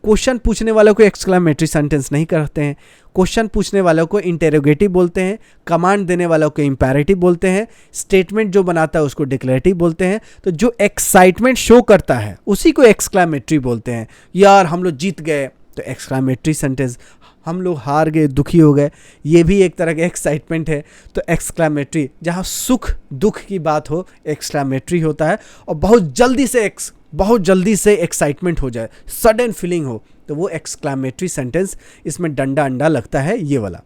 क्वेश्चन पूछने वालों को एक्सक्लेमेटरी सेंटेंस नहीं करते हैं, क्वेश्चन पूछने वालों को इंटेरोगेटिव बोलते हैं, कमांड देने वालों को इंपैरेटिव बोलते हैं, स्टेटमेंट जो बनाता है उसको डिक्लेरेटिव बोलते हैं। तो जो एक्साइटमेंट शो करता है उसी को एक्सक्लेमेटरी बोलते हैं। यार हम लोग जीत गए तो एक्सक्लेमेटरी सेंटेंस, हम लोग हार गए, दुखी हो गए, ये भी एक तरह का एक्साइटमेंट है। तो एक्सक्लेमेटरी, जहाँ सुख दुख की बात हो एक्सक्लेमेटरी होता है। और बहुत जल्दी से एक्साइटमेंट हो जाए, सडन फीलिंग हो, तो वो एक्सक्लेमेटरी सेंटेंस, इसमें डंडा अंडा लगता है ये वाला।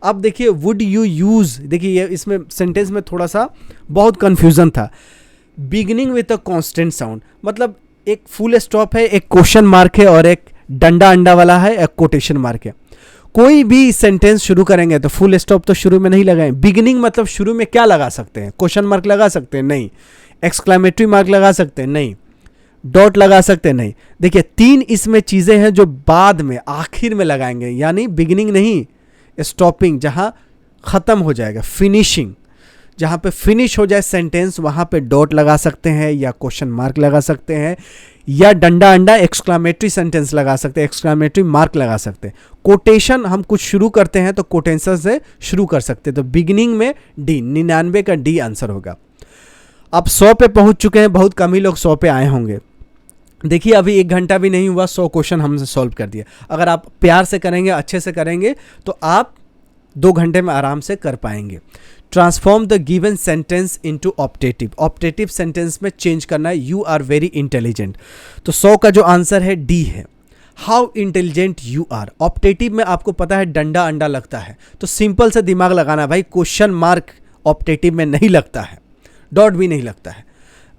अब देखिए वुड यू यूज़, देखिए ये इसमें सेंटेंस में थोड़ा सा बहुत कन्फ्यूज़न था। Beginning with a constant sound, मतलब एक फुल स्टॉप है, एक क्वेश्चन मार्क है और एक डंडा अंडा वाला है, एक कोटेशन मार्क है। कोई भी सेंटेंस शुरू करेंगे तो फुल स्टॉप तो शुरू में नहीं लगाएं। बिगिनिंग मतलब शुरू में क्या लगा सकते हैं? क्वेश्चन मार्क लगा सकते हैं? नहीं। एक्सक्लेमेटरी मार्क लगा सकते हैं? नहीं। डॉट लगा सकते हैं? नहीं। देखिए 3 इसमें चीज़ें हैं जो बाद में आखिर में लगाएंगे, यानी बिगिनिंग नहीं, स्टॉपिंग, जहाँ ख़त्म हो जाएगा, फिनिशिंग, जहाँ पे फिनिश हो जाए सेंटेंस वहाँ पे डॉट लगा सकते हैं या क्वेश्चन मार्क लगा सकते हैं, या डंडा अंडा एक्सक्लेमेटरी सेंटेंस लगा सकते हैं, एक्सक्लेमेटरी मार्क लगा सकते हैं। कोटेशन हम कुछ शुरू करते हैं तो कोटेशन से शुरू कर सकते हैं। तो बिगिनिंग में डी, 99 का डी आंसर होगा। अब 100 पे पहुंच चुके हैं, बहुत कम ही लोग 100 पे आए होंगे। देखिए अभी 1 घंटा भी नहीं हुआ, 100 क्वेश्चन हमने सॉल्व कर दिया। अगर आप प्यार से करेंगे, अच्छे से करेंगे, तो आप 2 घंटे में आराम से कर पाएंगे। Transform the given sentence into optative, optative sentence में चेंज करना है। यू आर वेरी इंटेलिजेंट, तो 100 का जो आंसर है डी है। How intelligent you are, optative में आपको पता है डंडा अंडा लगता है, तो सिंपल से दिमाग लगाना भाई, क्वेश्चन मार्क ऑप्टेटिव में नहीं लगता है, डॉट भी नहीं लगता है।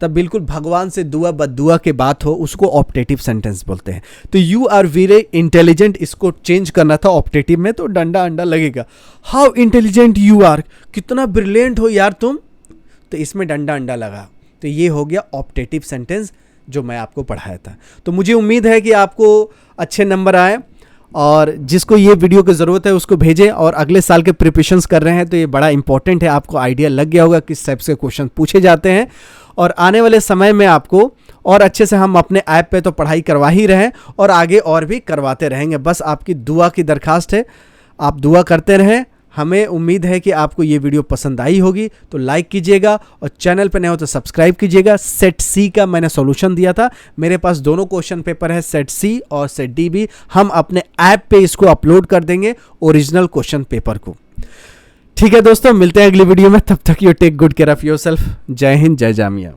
तब बिल्कुल भगवान से दुआ बद्दुआ के बात हो, उसको ऑप्टेटिव सेंटेंस बोलते हैं। तो यू आर वेरी इंटेलिजेंट, इसको चेंज करना था ऑप्टेटिव में, तो डंडा अंडा लगेगा। हाउ इंटेलिजेंट यू आर, कितना ब्रिलियंट हो यार तुम, तो इसमें डंडा अंडा लगा। तो ये हो गया ऑप्टेटिव सेंटेंस जो मैं आपको पढ़ाया था। तो मुझे उम्मीद है कि आपको अच्छे नंबर आए, और जिसको ये वीडियो की ज़रूरत है उसको भेजें। और अगले साल के प्रिपरेशंस कर रहे हैं तो ये बड़ा इंपॉर्टेंट है, आपको आइडिया लग गया होगा किस टाइप से क्वेश्चन पूछे जाते हैं। और आने वाले समय में आपको और अच्छे से हम अपने ऐप पे तो पढ़ाई करवा ही रहे हैं और आगे और भी करवाते रहेंगे। बस आपकी दुआ की दरखास्त है, आप दुआ करते रहें। हमें उम्मीद है कि आपको ये वीडियो पसंद आई होगी, तो लाइक कीजिएगा और चैनल पर नए हो तो सब्सक्राइब कीजिएगा। सेट सी का मैंने सॉल्यूशन दिया था, मेरे पास दोनों क्वेश्चन पेपर है, सेट सी और सेट डी भी। हम अपने ऐप पे इसको अपलोड कर देंगे, ओरिजिनल क्वेश्चन पेपर को। ठीक है दोस्तों, मिलते हैं अगली वीडियो में, तब तक you take good care of yourself. जय हिंद, जय जामिया।